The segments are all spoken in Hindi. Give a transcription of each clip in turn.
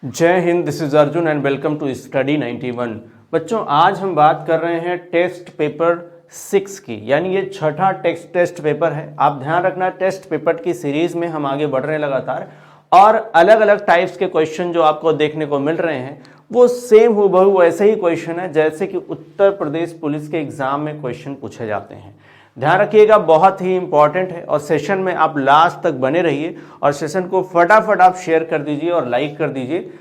जय हिंद, this is Arjun and welcome to study 91। बच्चों, आज हम बात कर रहे हैं टेस्ट पेपर 6 की, यानी ये छठा टेस्ट पेपर है। आप ध्यान रखना, टेस्ट पेपर की सीरीज में हम आगे बढ़ रहे हैं लगातार, और अलग अलग टाइप्स के क्वेश्चन जो आपको देखने को मिल रहे हैं वो सेम हूबहू वैसे ही क्वेश्चन है जैसे कि उत्तर प्रदेश पुलिस के एग्जाम में क्वेश्चन पूछे जाते हैं। ध्यान रखिएगा, बहुत ही इंपॉर्टेंट है और सेशन में आप लास्ट तक बने रहिए और सेशन को फटाफट आप शेयर कर दीजिए और लाइक कर दीजिए।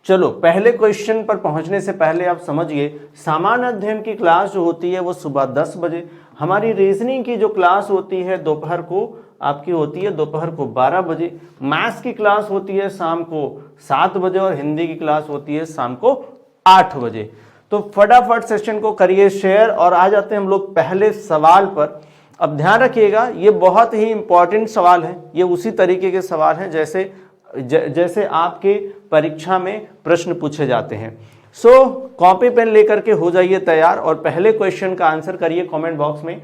चलो, पहले क्वेश्चन पर पहुंचने से पहले आप समझिए, सामान्य अध्ययन की क्लास जो होती है वो सुबह 10 बजे, हमारी रीजनिंग की जो क्लास होती है दोपहर को आपकी होती है दोपहर को 12 बजे, मैथ्स की क्लास होती है शाम को 7 बजे और हिंदी की क्लास होती है शाम को 8 बजे। तो फटाफट सेशन को करिए शेयर और आ जाते हैं हम लोग पहले सवाल पर। अब ध्यान रखिएगा, ये बहुत ही इंपॉर्टेंट सवाल है, ये उसी तरीके के सवाल हैं जैसे आपके परीक्षा में प्रश्न पूछे जाते हैं। सो कॉपी पेन लेकर के हो जाइए तैयार और पहले क्वेश्चन का आंसर करिए कमेंट बॉक्स में।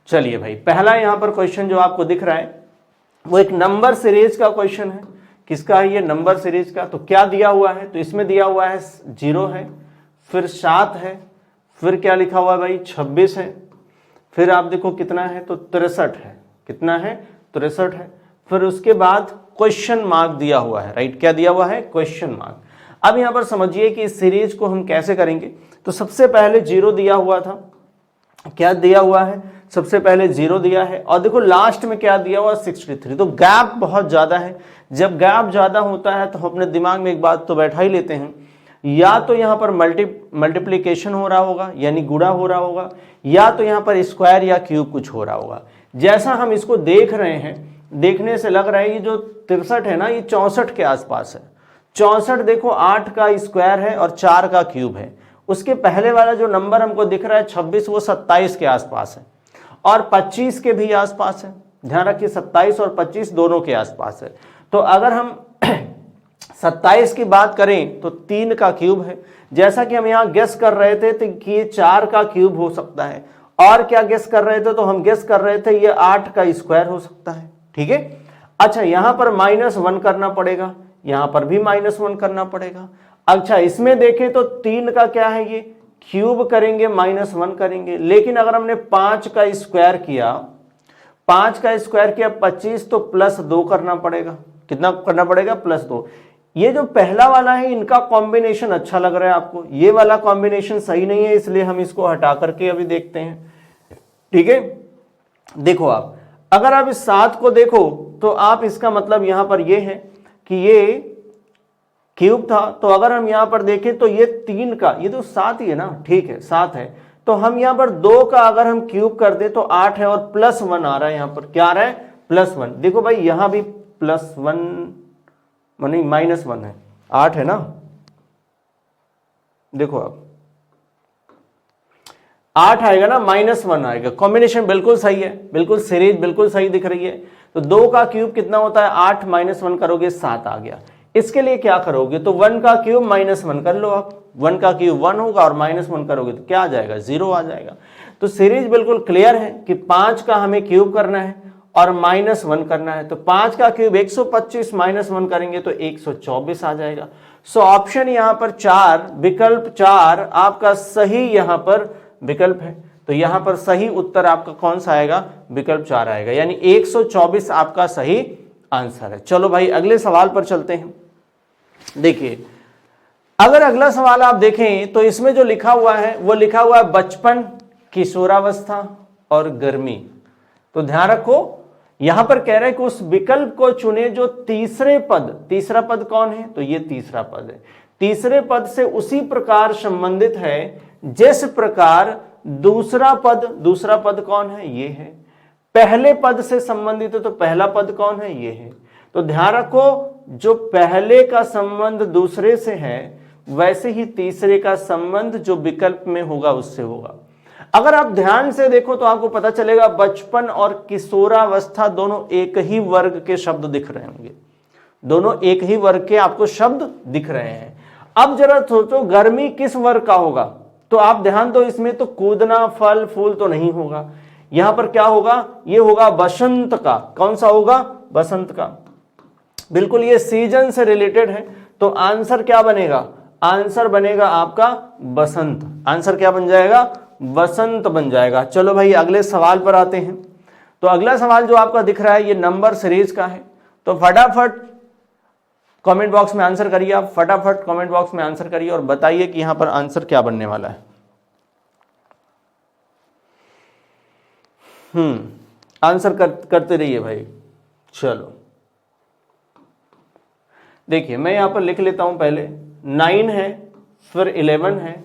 चलिए भाई, पहला यहाँ पर क्वेश्चन जो आपको दिख रहा है वो एक नंबर सीरीज का क्वेश्चन है। किसका है ये? नंबर सीरीज का। तो क्या दिया हुआ है? तो इसमें दिया हुआ है 0 है, फिर 7 है, फिर क्या लिखा हुआ है भाई? 26 है, फिर आप देखो कितना है तो 63 है। कितना है? 63 है। फिर उसके बाद क्वेश्चन मार्क दिया हुआ है, राइट? क्या दिया हुआ है? Question mark. अब यहां पर समझिए कि इस सीरीज को हम कैसे करेंगे। तो सबसे पहले 0 दिया हुआ था। क्या दिया हुआ है? सबसे पहले 0 दिया है और देखो लास्ट में क्या दिया हुआ? 63। तो गैप बहुत ज्यादा है। जब गैप ज्यादा होता है तो हम अपने दिमाग में एक बात तो बैठा ही लेते हैं, या तो यहां पर मल्टीप्लीकेशन हो रहा होगा यानी गुणा हो रहा होगा, या तो यहां पर स्क्वायर या क्यूब कुछ हो रहा होगा। जैसा हम इसको देख रहे हैं, देखने से लग रहा है ये जो 63 है ना, ये 64 के आसपास है। 64 देखो 8 का स्क्वायर है और 4 का क्यूब है। उसके पहले वाला जो नंबर हमको दिख रहा है 26, वो 27 के आसपास है और 25 के भी आसपास है। ध्यान रखिए, 27 और 25 दोनों के आसपास है। तो अगर हम 27 की बात करें तो 3 का क्यूब है। जैसा कि हम यहां गेस कर रहे थे तो कि ये 4 का क्यूब हो सकता है, और क्या गेस कर रहे थे? तो हम गेस कर रहे थे ये 8 का स्क्वायर हो सकता है। ठीक है। अच्छा, यहां पर -1 करना पड़ेगा, यहां पर भी -1 करना पड़ेगा। अच्छा, इसमें देखें तो 3 का क्या है? ये क्यूब करेंगे, -1 करेंगे। लेकिन अगर हमने 5 का स्क्वायर किया, 5 का स्क्वायर किया 25, तो +2 करना पड़ेगा। कितना करना पड़ेगा? +2। ये जो पहला वाला है इनका कॉम्बिनेशन अच्छा लग रहा है आपको, ये वाला कॉम्बिनेशन सही नहीं है, इसलिए हम इसको हटा करके अभी देखते हैं। ठीक है। देखो आप, अगर आप इस 7 को देखो तो आप इसका मतलब यहां पर ये है कि ये क्यूब था। तो अगर हम यहां पर देखें तो ये 3 का, ये तो 7 ही है ना, ठीक है 7 है। तो हम यहां पर 2 का अगर हम क्यूब कर दे तो 8 है और +1 आ रहा है। यहां पर क्या आ रहा है? +1। देखो भाई, यहां भी +1 नहीं -1 है, 8 है ना। देखो आप 8 आएगा ना, -1 आएगा। कॉम्बिनेशन बिल्कुल सही है, बिल्कुल सीरीज बिल्कुल सही दिख रही है। तो 2 का क्यूब कितना होता है? 8 -1 करोगे 7 आ गया। इसके लिए क्या करोगे? तो 1 का क्यूब -1 कर लो आप। 1 का क्यूब 1 होगा और -1 करोगे तो क्या आ जाएगा? 0 आ जाएगा। तो सीरीज बिल्कुल क्लियर है कि 5 का हमें क्यूब करना है और -1 करना है। तो 5 का क्यूब 125, -1 करेंगे तो 124 आ जाएगा। सो ऑप्शन यहां पर 4, विकल्प 4 आपका सही यहां पर विकल्प है। तो यहां पर सही उत्तर आपका कौन सा आएगा? विकल्प 4 आएगा, यानी 124 आपका सही आंसर है। चलो भाई, अगले सवाल पर चलते हैं। देखिए, अगर अगला सवाल आप देखें तो इसमें जो लिखा हुआ है वो लिखा हुआ है बचपन, किशोरावस्था और गर्मी। तो ध्यान रखो, यहां पर कह रहे हैं कि उस विकल्प को चुने जो तीसरा पद कौन है? तो ये तीसरा पद है। तीसरे पद से उसी प्रकार संबंधित है जिस प्रकार दूसरा पद कौन है? ये है। पहले पद से संबंधित है तो पहला पद कौन है? ये है। तो ध्यान रखो, जो पहले का संबंध दूसरे से है वैसे ही तीसरे का संबंध जो विकल्प में होगा उससे होगा। अगर आप ध्यान से देखो तो आपको पता चलेगा बचपन और किशोरावस्था दोनों एक ही वर्ग के शब्द दिख रहे होंगे, दोनों एक ही वर्ग के आपको शब्द दिख रहे हैं। अब जरा सोचो, गर्मी किस वर्ग का होगा? तो आप ध्यान दो, इसमें तो कूदना, फल फूल तो नहीं होगा। यहां पर क्या होगा? ये होगा बसंत का। कौन सा होगा? बसंत का। बिल्कुल ये सीजन से रिलेटेड है। तो आंसर क्या बनेगा, आंसर बनेगा आपका बसंत। आंसर क्या बन जाएगा, बसंत बन जाएगा। चलो भाई अगले सवाल पर आते हैं। तो अगला सवाल जो आपका दिख रहा है ये नंबर सीरीज का है। तो फटाफट कमेंट बॉक्स में आंसर करिए, आप फटाफट कमेंट बॉक्स में आंसर करिए और बताइए कि यहां पर आंसर क्या बनने वाला है। आंसर करते रहिए भाई। चलो देखिए मैं यहां पर लिख लेता हूं, पहले 9 है, फिर 11 है,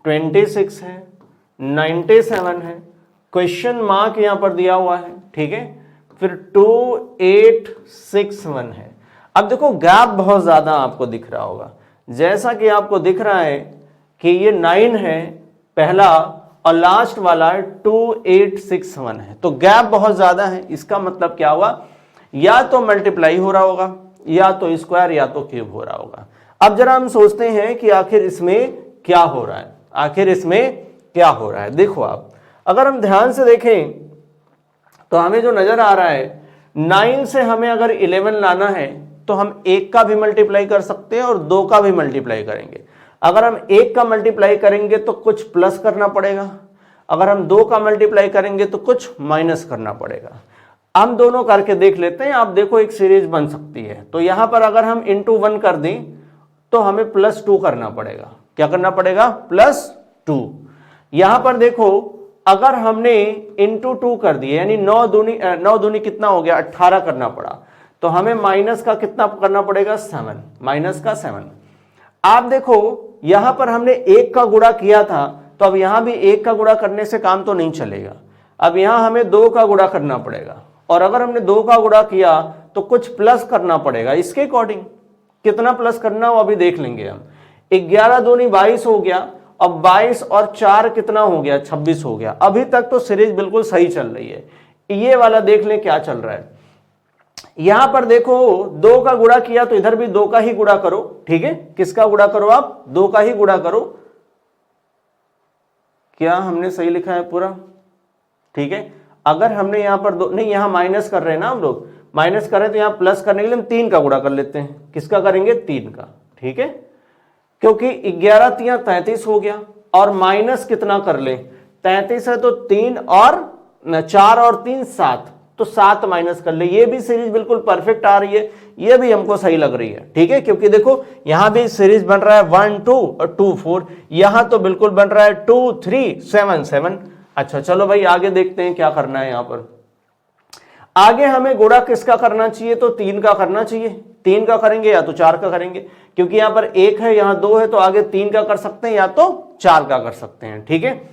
26 है, 97 है, क्वेश्चन मार्क यहां पर दिया हुआ है, ठीक है, फिर 2861 है। अब देखो गैप बहुत ज्यादा आपको दिख रहा होगा, जैसा कि आपको दिख रहा है कि ये 9 है पहला और लास्ट वाला 2861 है, तो गैप बहुत ज्यादा है। इसका मतलब क्या हुआ, या तो मल्टीप्लाई हो रहा होगा, या तो स्क्वायर, या तो क्यूब हो रहा होगा। अब जरा हम सोचते हैं कि आखिर इसमें क्या हो रहा है, आखिर इसमें क्या हो रहा है। देखो आप अगर हम ध्यान से देखें तो हमें जो नजर आ रहा है 9 से हमें अगर 11 लाना है तो हम 1 का भी मल्टीप्लाई कर सकते हैं और 2 का भी मल्टीप्लाई करेंगे। अगर हम 1 का मल्टीप्लाई करेंगे तो कुछ प्लस करना पड़ेगा, अगर हम 2 का मल्टीप्लाई करेंगे तो कुछ माइनस करना पड़ेगा। हम दोनों करके देख लेते हैं। आप देखो एक सीरीज बन सकती है, तो यहां पर अगर हम इंटू 1 कर दें तो हमें +2 करना पड़ेगा। क्या करना पड़ेगा, +2। यहां पर देखो अगर हमने इंटू 2 कर दिए यानी 9 दूनी कितना हो गया, 18 करना पड़ा, तो हमें माइनस का कितना करना पड़ेगा, 7, माइनस का 7। आप देखो यहां पर हमने 1 का गुणा किया था, तो अब यहां भी 1 का गुणा करने से काम तो नहीं चलेगा। अब यहां हमें 2 का गुणा करना पड़ेगा, और अगर हमने 2 का गुणा किया तो कुछ प्लस करना पड़ेगा। इसके अकॉर्डिंग कितना प्लस करना हो अभी देख लेंगे हम। 11 दूनी 22 हो गया, अब 22 और 4 कितना हो गया, 26 हो गया। अभी तक तो सीरीज बिल्कुल सही चल रही है। ये वाला देख लें क्या चल रहा है। यहां पर देखो 2 का गुणा किया तो इधर भी 2 का ही गुणा करो, ठीक है। किसका गुणा करो आप, 2 का ही गुणा करो। क्या हमने सही लिखा है पूरा, ठीक है। अगर हमने यहां पर नहीं, यहां माइनस कर रहे हैं ना हम लोग, माइनस कर रहे हैं तो यहां प्लस करने के लिए हम 3 का गुणा कर लेते हैं। किसका करेंगे, 3 का, ठीक है। क्योंकि 11 3 33 हो गया, और माइनस कितना कर ले, 33 है तो 3 और 4 और 3 7, तो 7 माइनस कर ले। ये भी सीरीज बिल्कुल परफेक्ट आ रही है, ये भी हमको सही लग रही है, ठीक है। क्योंकि देखो यहां भी सीरीज बन रहा है 1 2 और 2 4, यहां तो बिल्कुल बन रहा है 2 3 7 7। अच्छा चलो भाई आगे देखते हैं क्या करना है। यहां पर आगे हमें गुणा किसका करना चाहिए, तो 3 का करना चाहिए। 3 का करेंगे या तो 4 का करेंगे, क्योंकि यहां पर 1 है यहां 2 है, तो आगे 3 का कर सकते हैं या तो 4 का कर सकते हैं, ठीक है।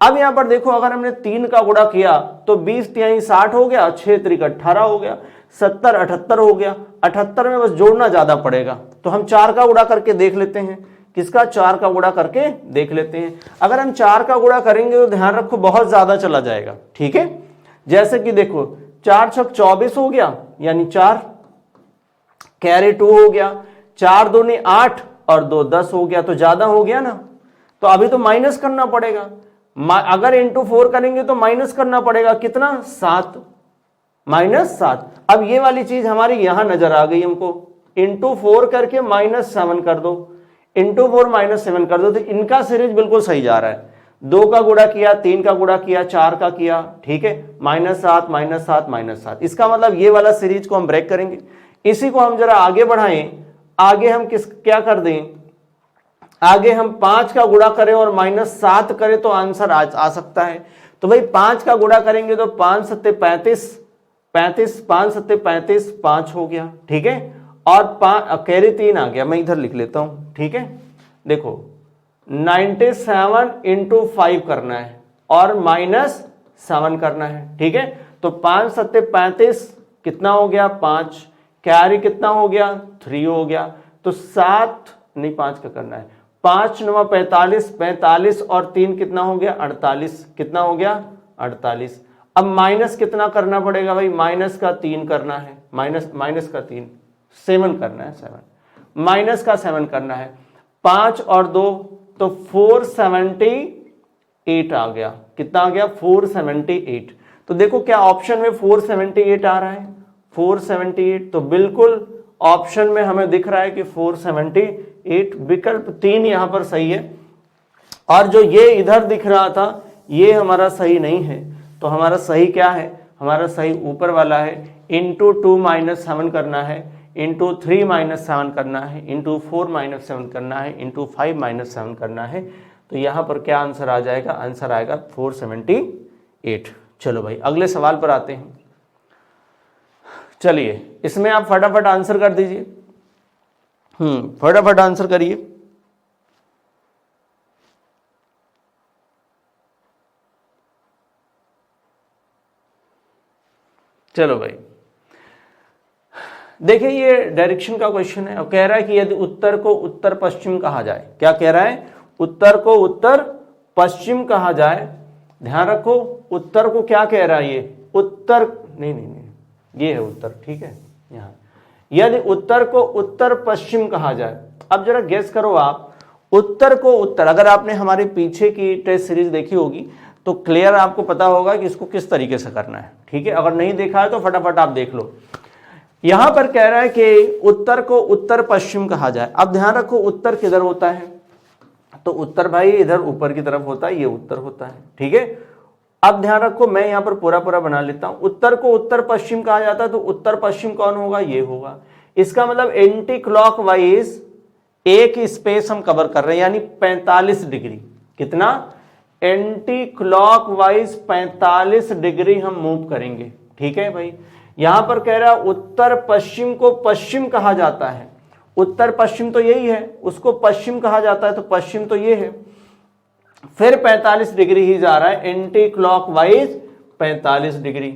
अब यहां पर देखो अगर हमने 3 का गुणा किया तो 20 तिहाई 60 हो गया, 6 त्रिक 18 हो गया, 70 78 हो गया। 78 में बस जोड़ना ज्यादा पड़ेगा, तो हम 4 का गुणा करके देख लेते हैं। किसका, 4 का गुणा करके देख लेते हैं। अगर हम 4 का गुणा करेंगे तो ध्यान रखो बहुत ज्यादा चला जाएगा, ठीक है। जैसे कि देखो 4 छक 24 हो गया, यानी 4 कैरी 2 हो गया, 4 दूनी 8 और 2 10 हो गया, तो ज्यादा हो गया ना। तो अभी तो माइनस करना पड़ेगा। अगर इंटू 4 करेंगे तो माइनस करना पड़ेगा, कितना, 7, -7। अब ये वाली चीज हमारी यहां नजर आ गई हमको। इंटू 4 करके -7 कर दो, इंटू 4 -7 कर दो, तो इनका सीरीज बिल्कुल सही जा रहा है। 2 का गुणा किया, 3 का गुणा किया, 4 का किया, ठीक है, -7 -7 -7। इसका मतलब ये वाला सीरीज को हम ब्रेक करेंगे। इसी को हम जरा आगे बढ़ाएं। आगे हम क्या कर दें, आगे हम 5 का गुणा करें और -7 करें तो आंसर आ सकता है। तो भाई 5 का गुणा करेंगे तो 5 सत्ते 35, 35 5 सत्ते 35, 5 हो गया, ठीक है। और कैरी 3 आ गया, मैं इधर लिख लेता हूं, ठीक है। देखो 97 इंटू 5 करना है और -7 करना है, ठीक है। तो 5 सत्ते 35 कितना हो गया, 5, कैरी कितना हो गया, 3 हो गया, तो 7 नहीं 5 का करना है, 5 9 45, 45 और 3 कितना हो गया, 48, कितना हो गया, 48। अब माइनस कितना करना पड़ेगा भाई, माइनस का 3 करना है, माइनस का 3 7 करना है, 7 माइनस का 7 करना है। 5 और 2 तो 478 आ गया, कितना आ गया, 478। तो देखो क्या ऑप्शन में 478 आ रहा है, 478, तो बिल्कुल ऑप्शन में हमें दिख रहा है कि 478, विकल्प 3 यहां पर सही है। और जो ये इधर दिख रहा था ये हमारा सही नहीं है, तो हमारा सही क्या है, हमारा सही ऊपर वाला है, इंटू 2 - 7 करना है, इंटू 3 - 7 करना है, इंटू 4 - 7 करना है, इंटू 5 - 7 करना है। तो यहाँ पर क्या आंसर आ जाएगा, आंसर आएगा 478। चलो भाई अगले सवाल पर आते हैं। चलिए इसमें आप फटाफट आंसर कर दीजिए, फटाफट आंसर करिए। चलो भाई देखिए ये डायरेक्शन का क्वेश्चन है और कह रहा है कि यदि उत्तर को उत्तर पश्चिम कहा जाए, क्या कह रहा है, उत्तर को उत्तर पश्चिम कहा जाए। ध्यान रखो उत्तर को क्या कह रहा है, ये उत्तर नहीं ये है उत्तर, ठीक है। यहाँ यदि उत्तर को उत्तर पश्चिम कहा जाए, अब जरा गेस करो आप, उत्तर को उत्तर, अगर आपने हमारे पीछे की टेस्ट सीरीज देखी होगी तो क्लियर आपको पता होगा कि इसको किस तरीके से करना है, ठीक है। अगर नहीं देखा है तो फटाफट आप देख लो। यहां पर कह रहा है कि उत्तर को उत्तर पश्चिम कहा जाए। अब ध्यान रखो उत्तर किधर होता है, तो उत्तर भाई इधर ऊपर की तरफ होता है, ये उत्तर होता है, ठीक है। अब ध्यान रखो मैं यहां पर पूरा पूरा बना लेता हूं, उत्तर को उत्तर पश्चिम कहा जाता है तो उत्तर पश्चिम कौन होगा, ये होगा। इसका मतलब एंटी क्लॉकवाइज एक स्पेस हम कवर कर रहे हैं, यानी 45 डिग्री। कितना, एंटी क्लॉकवाइज 45 डिग्री हम मूव करेंगे, ठीक है भाई। यहां पर कह रहा है उत्तर पश्चिम को पश्चिम कहा जाता है, उत्तर पश्चिम तो यही है, उसको पश्चिम कहा जाता है तो पश्चिम तो ये है, फिर 45 डिग्री ही जा रहा है, एंटी क्लॉकवाइज 45 डिग्री।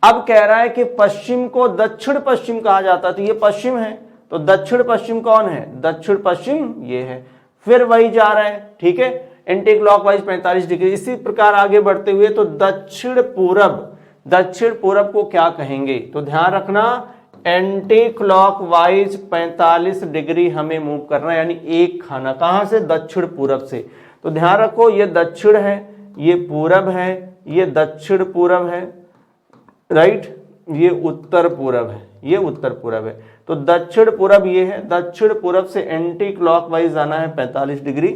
अब कह रहा है कि पश्चिम को दक्षिण पश्चिम कहा जाता है, तो ये पश्चिम है, तो दक्षिण पश्चिम कौन है, दक्षिण पश्चिम ये है, फिर वही जा रहा है, ठीक है, एंटी क्लॉकवाइज 45 डिग्री। इसी प्रकार आगे बढ़ते हुए तो दक्षिण पूरब, दक्षिण पूरब को क्या कहेंगे, तो ध्यान रखना एंटी क्लॉकवाइज 45 डिग्री हमें मूव करना है, यानी एक खाना, कहां से, दक्षिण पूरब से। तो ध्यान रखो ये दक्षिण है, ये पूरब है, ये दक्षिण पूरब है, राइट, ये उत्तर पूरब है, ये उत्तर पूरब है। तो दक्षिण पूरब ये है, दक्षिण पूरब से एंटी क्लॉकवाइज जाना है 45 डिग्री,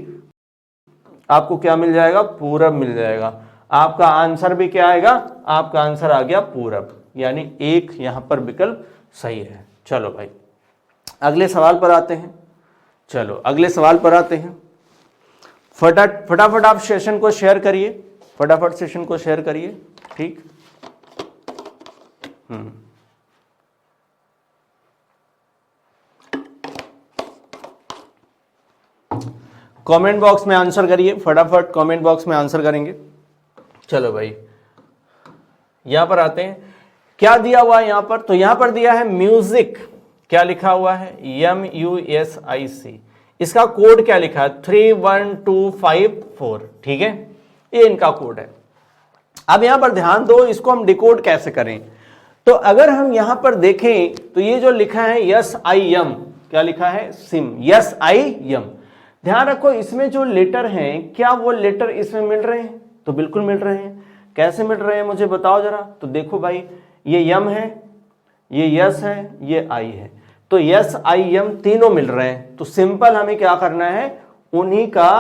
आपको क्या मिल जाएगा, पूरब मिल जाएगा। आपका आंसर भी क्या आएगा, आपका आंसर आ गया पूरब, यानी एक यहां पर विकल्प सही है। चलो भाई अगले सवाल पर आते हैं, चलो अगले सवाल पर आते हैं। फटाफट आप सेशन को शेयर करिए, फटाफट सेशन को शेयर करिए, ठीक। कमेंट बॉक्स में आंसर करिए, फटाफट कमेंट बॉक्स में आंसर करेंगे। चलो भाई यहां पर आते हैं, क्या दिया हुआ है यहां पर, तो यहां पर दिया है म्यूजिक, क्या लिखा हुआ है, MUSIC, इसका कोड क्या लिखा है, 31254, ठीक है, ये इनका कोड है। अब यहां पर ध्यान दो, इसको हम डिकोड कैसे करें, तो अगर हम यहां पर देखें तो ये जो लिखा है SIM, क्या लिखा है, सिम, SIM। ध्यान रखो इसमें जो लेटर हैं, क्या वो लेटर इसमें मिल रहे हैं, तो बिल्कुल मिल रहे हैं। कैसे मिल रहे हैं मुझे बताओ जरा, तो देखो भाई ये यम है, ये यस है, ये आई है, तो SIM तीनों मिल रहे हैं। तो सिंपल हमें क्या करना है, उन्हीं का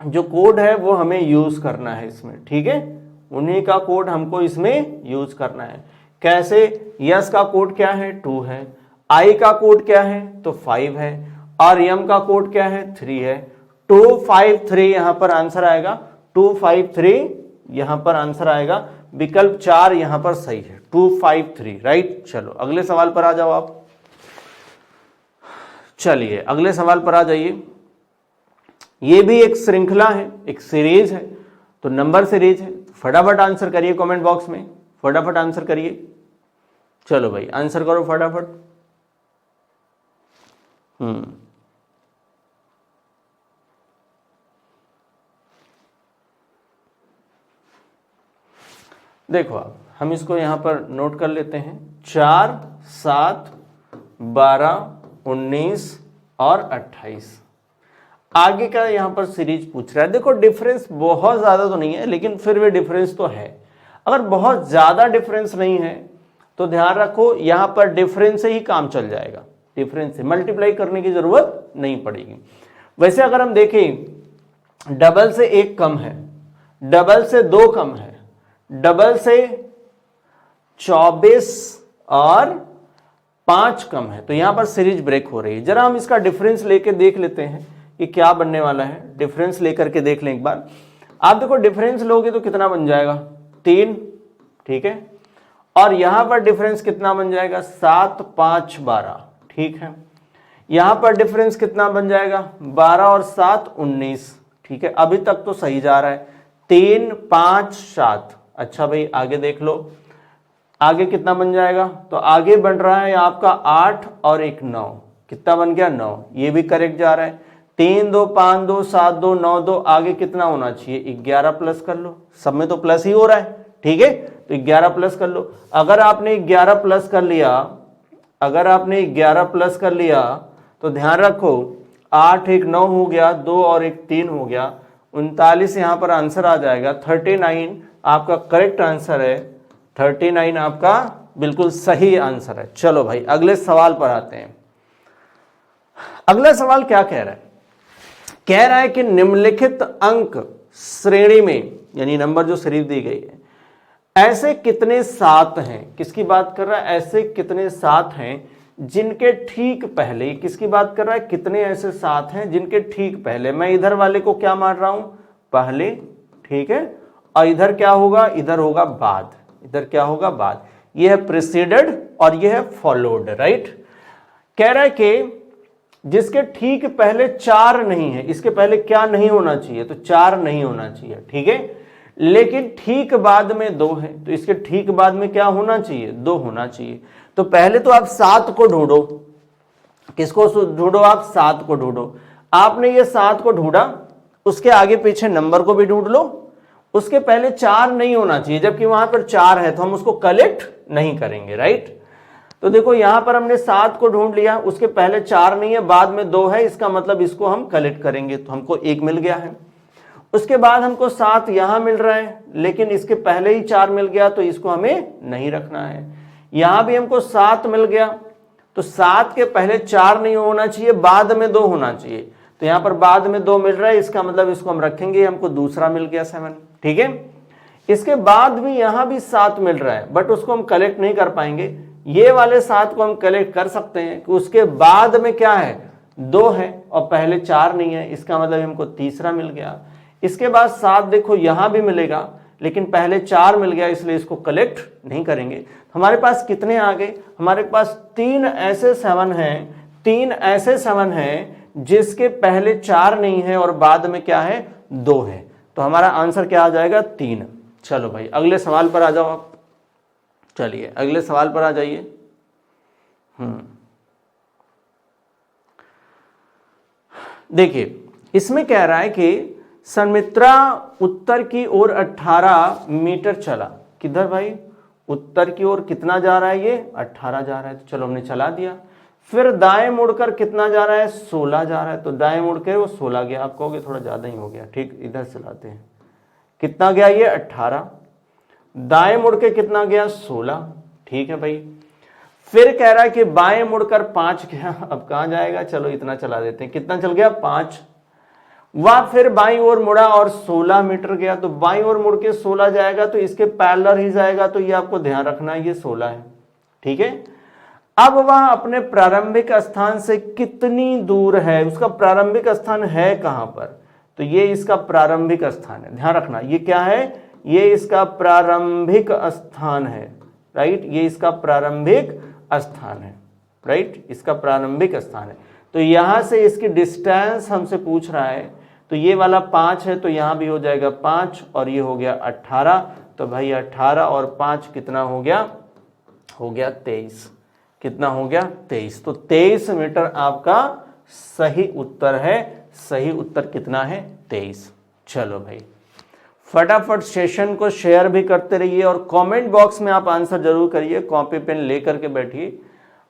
जो कोड है वो हमें यूज करना है इसमें, ठीक है, उन्हीं का कोड हमको इसमें यूज करना है। कैसे, यस का कोड क्या है, 2 है, आई का कोड क्या है, तो 5 है, और यम का कोड क्या है, 3 है। 253 यहां पर आंसर आएगा, 253 यहां पर आंसर आएगा, विकल्प 4 यहां पर सही है, 253, राइट। चलो अगले सवाल पर आ जाओ आप, चलिए अगले सवाल पर आ जाइए। ये भी एक श्रृंखला है, एक सीरीज है, तो नंबर सीरीज है, फटाफट आंसर करिए कमेंट बॉक्स में, फटाफट आंसर करिए। चलो भाई आंसर करो फटाफट। देखो आप, हम इसको यहां पर नोट कर लेते हैं, 4, 7, 12, 19 और 28। आगे का यहां पर सीरीज पूछ रहा है। देखो डिफरेंस बहुत ज्यादा तो नहीं है, लेकिन फिर भी डिफरेंस तो है। अगर बहुत ज्यादा डिफरेंस नहीं है तो ध्यान रखो यहां पर डिफरेंस से ही काम चल जाएगा, डिफरेंस से, मल्टीप्लाई करने की जरूरत नहीं पड़ेगी। वैसे अगर हम देखें डबल से 1 कम है, डबल से 2 कम है, डबल से 24 और 5 कम है, तो यहां पर सीरीज ब्रेक हो रही है। जरा हम इसका डिफरेंस लेके देख लेते हैं कि क्या बनने वाला है। डिफरेंस लेकर के देख लें एक बार। आप देखो डिफरेंस लोगे तो कितना बन जाएगा 3, ठीक है, और यहां पर डिफरेंस कितना बन जाएगा 7 5 12, ठीक है। यहां पर डिफरेंस कितना बन जाएगा 12 और 7 19, ठीक है। अभी तक तो सही जा रहा है 3 5 7। अच्छा भाई आगे देख लो, आगे कितना बन जाएगा, तो आगे बन रहा है आपका 8 और 1 9, कितना बन गया 9, ये भी करेक्ट जा रहा है। 3 2 5 2 7 2 9 2, आगे कितना होना चाहिए 11 प्लस कर लो, सब में तो प्लस ही हो रहा है, ठीक है, तो 11 प्लस कर लो। अगर आपने 11 प्लस कर लिया, अगर आपने 11 प्लस कर लिया तो ध्यान रखो 8 1 9 हो गया, 2 और 1 3 हो गया, 39 यहां पर आंसर आ जाएगा। 39 आपका करेक्ट आंसर है, 39 आपका बिल्कुल सही आंसर है। चलो भाई अगले सवाल पर आते हैं। अगला सवाल क्या कह रहा है, कह रहा है कि निम्नलिखित अंक श्रेणी में, यानी नंबर जो सीरीज दी गई है, ऐसे कितने 7 हैं, किसकी बात कर रहा है, ऐसे कितने 7 हैं जिनके ठीक पहले, किसकी बात कर रहा है, कितने ऐसे 7 हैं जिनके ठीक पहले, मैं इधर वाले को क्या मान रहा हूं पहले, ठीक है, और इधर क्या होगा, इधर होगा बाद, इधर क्या होगा बाद, यह है प्रीसीडेड और यह है फॉलोड, राइट। कह रहा है कि जिसके ठीक पहले 4 नहीं है, इसके पहले क्या नहीं होना चाहिए, तो 4 नहीं होना चाहिए, ठीक है, लेकिन ठीक बाद में 2 है, तो इसके ठीक बाद में क्या होना चाहिए 2 होना चाहिए। तो पहले तो आप 7 को ढूंढो, किसको ढूंढो आप 7 को ढूंढो। आपने ये 7 को ढूंढा, उसके आगे पीछे नंबर को भी ढूंढ लो, उसके पहले 4 नहीं होना चाहिए, जबकि वहां पर 4 है तो हम उसको कलेक्ट नहीं करेंगे, राइट। तो देखो यहां पर हमने 7 को ढूंढ लिया, उसके पहले 4 नहीं है, बाद में 2 है, इसका मतलब इसको हम कलेक्ट करेंगे, तो हमको 1 मिल गया है। उसके बाद हमको 7 यहां मिल रहा है, लेकिन इसके पहले ही 4 मिल गया, तो इसको हमें नहीं रखना है। यहां भी हमको 7 मिल गया, तो 7 के पहले 4 नहीं होना चाहिए, बाद में 2 होना चाहिए, तो यहां पर बाद में 2 मिल रहा है, इसका मतलब इसको हम रखेंगे, हमको दूसरा मिल गया 7, ठीक है। इसके बाद भी यहां भी 7 मिल रहा है, बट उसको हम कलेक्ट नहीं कर पाएंगे। ये वाले 7 को हम कलेक्ट कर सकते हैं कि उसके बाद में क्या है 2 है और पहले 4 नहीं है, इसका मतलब हमको तीसरा मिल गया। इसके बाद 7 देखो यहां भी मिलेगा, लेकिन पहले 4 मिल गया, इसलिए इसको कलेक्ट नहीं करेंगे। हमारे पास कितने आ गए, हमारे पास 3 ऐसे 7 हैं, 3 ऐसे 7 हैं जिसके पहले 4 नहीं है और बाद में क्या है 2 है, तो हमारा आंसर क्या आ जाएगा 3। चलो भाई अगले सवाल पर आ जाओ आप, चलिए अगले सवाल पर आ जाइए। देखिए इसमें कह रहा है कि सन्मित्रा उत्तर की ओर 18 मीटर चला, किधर भाई उत्तर की ओर कितना जा रहा है, ये 18 जा रहा है, तो चलो हमने चला दिया। फिर दाएं मुड़कर कितना जा रहा है 16 जा रहा है, तो दाएं मुड़ के वो 16 गया। आप कहोगे थोड़ा ज्यादा ही हो गया, ठीक, इधर चलाते हैं, कितना गया ये 18, दाएं मुड़ के कितना गया 16, ठीक है भाई। फिर कह रहा है कि बाएं मुड़कर 5 गया, अब कहां जाएगा, चलो इतना चला देते हैं, कितना चल गया 5। वह फिर बाईं ओर मुड़ा और 16 मीटर गया, तो बाईं ओर मुड़ के 16 जाएगा, तो इसके पैरेलल ही जाएगा, तो ये आपको ध्यान रखना है ये 16 है, ठीक है। अब वह अपने प्रारंभिक स्थान से कितनी दूर है, उसका प्रारंभिक स्थान है कहां पर, तो ये इसका प्रारंभिक स्थान है, ध्यान रखना ये क्या है, ये इसका प्रारंभिक स्थान है, राइट, ये इसका प्रारंभिक स्थान है, राइट, इसका प्रारंभिक स्थान है। तो यहां से इसकी डिस्टेंस हमसे पूछ रहा है, तो ये वाला 5 है, तो यहां भी हो जाएगा 5 और ये हो गया 18, तो भाई 18 और 5 कितना हो गया 23, कितना हो गया 23, तो 23 मीटर आपका सही उत्तर है। सही उत्तर कितना है 23। चलो भाई फटाफट सेशन को शेयर भी करते रहिए और कमेंट बॉक्स में आप आंसर जरूर करिए, कॉपी पेन लेकर के बैठिए।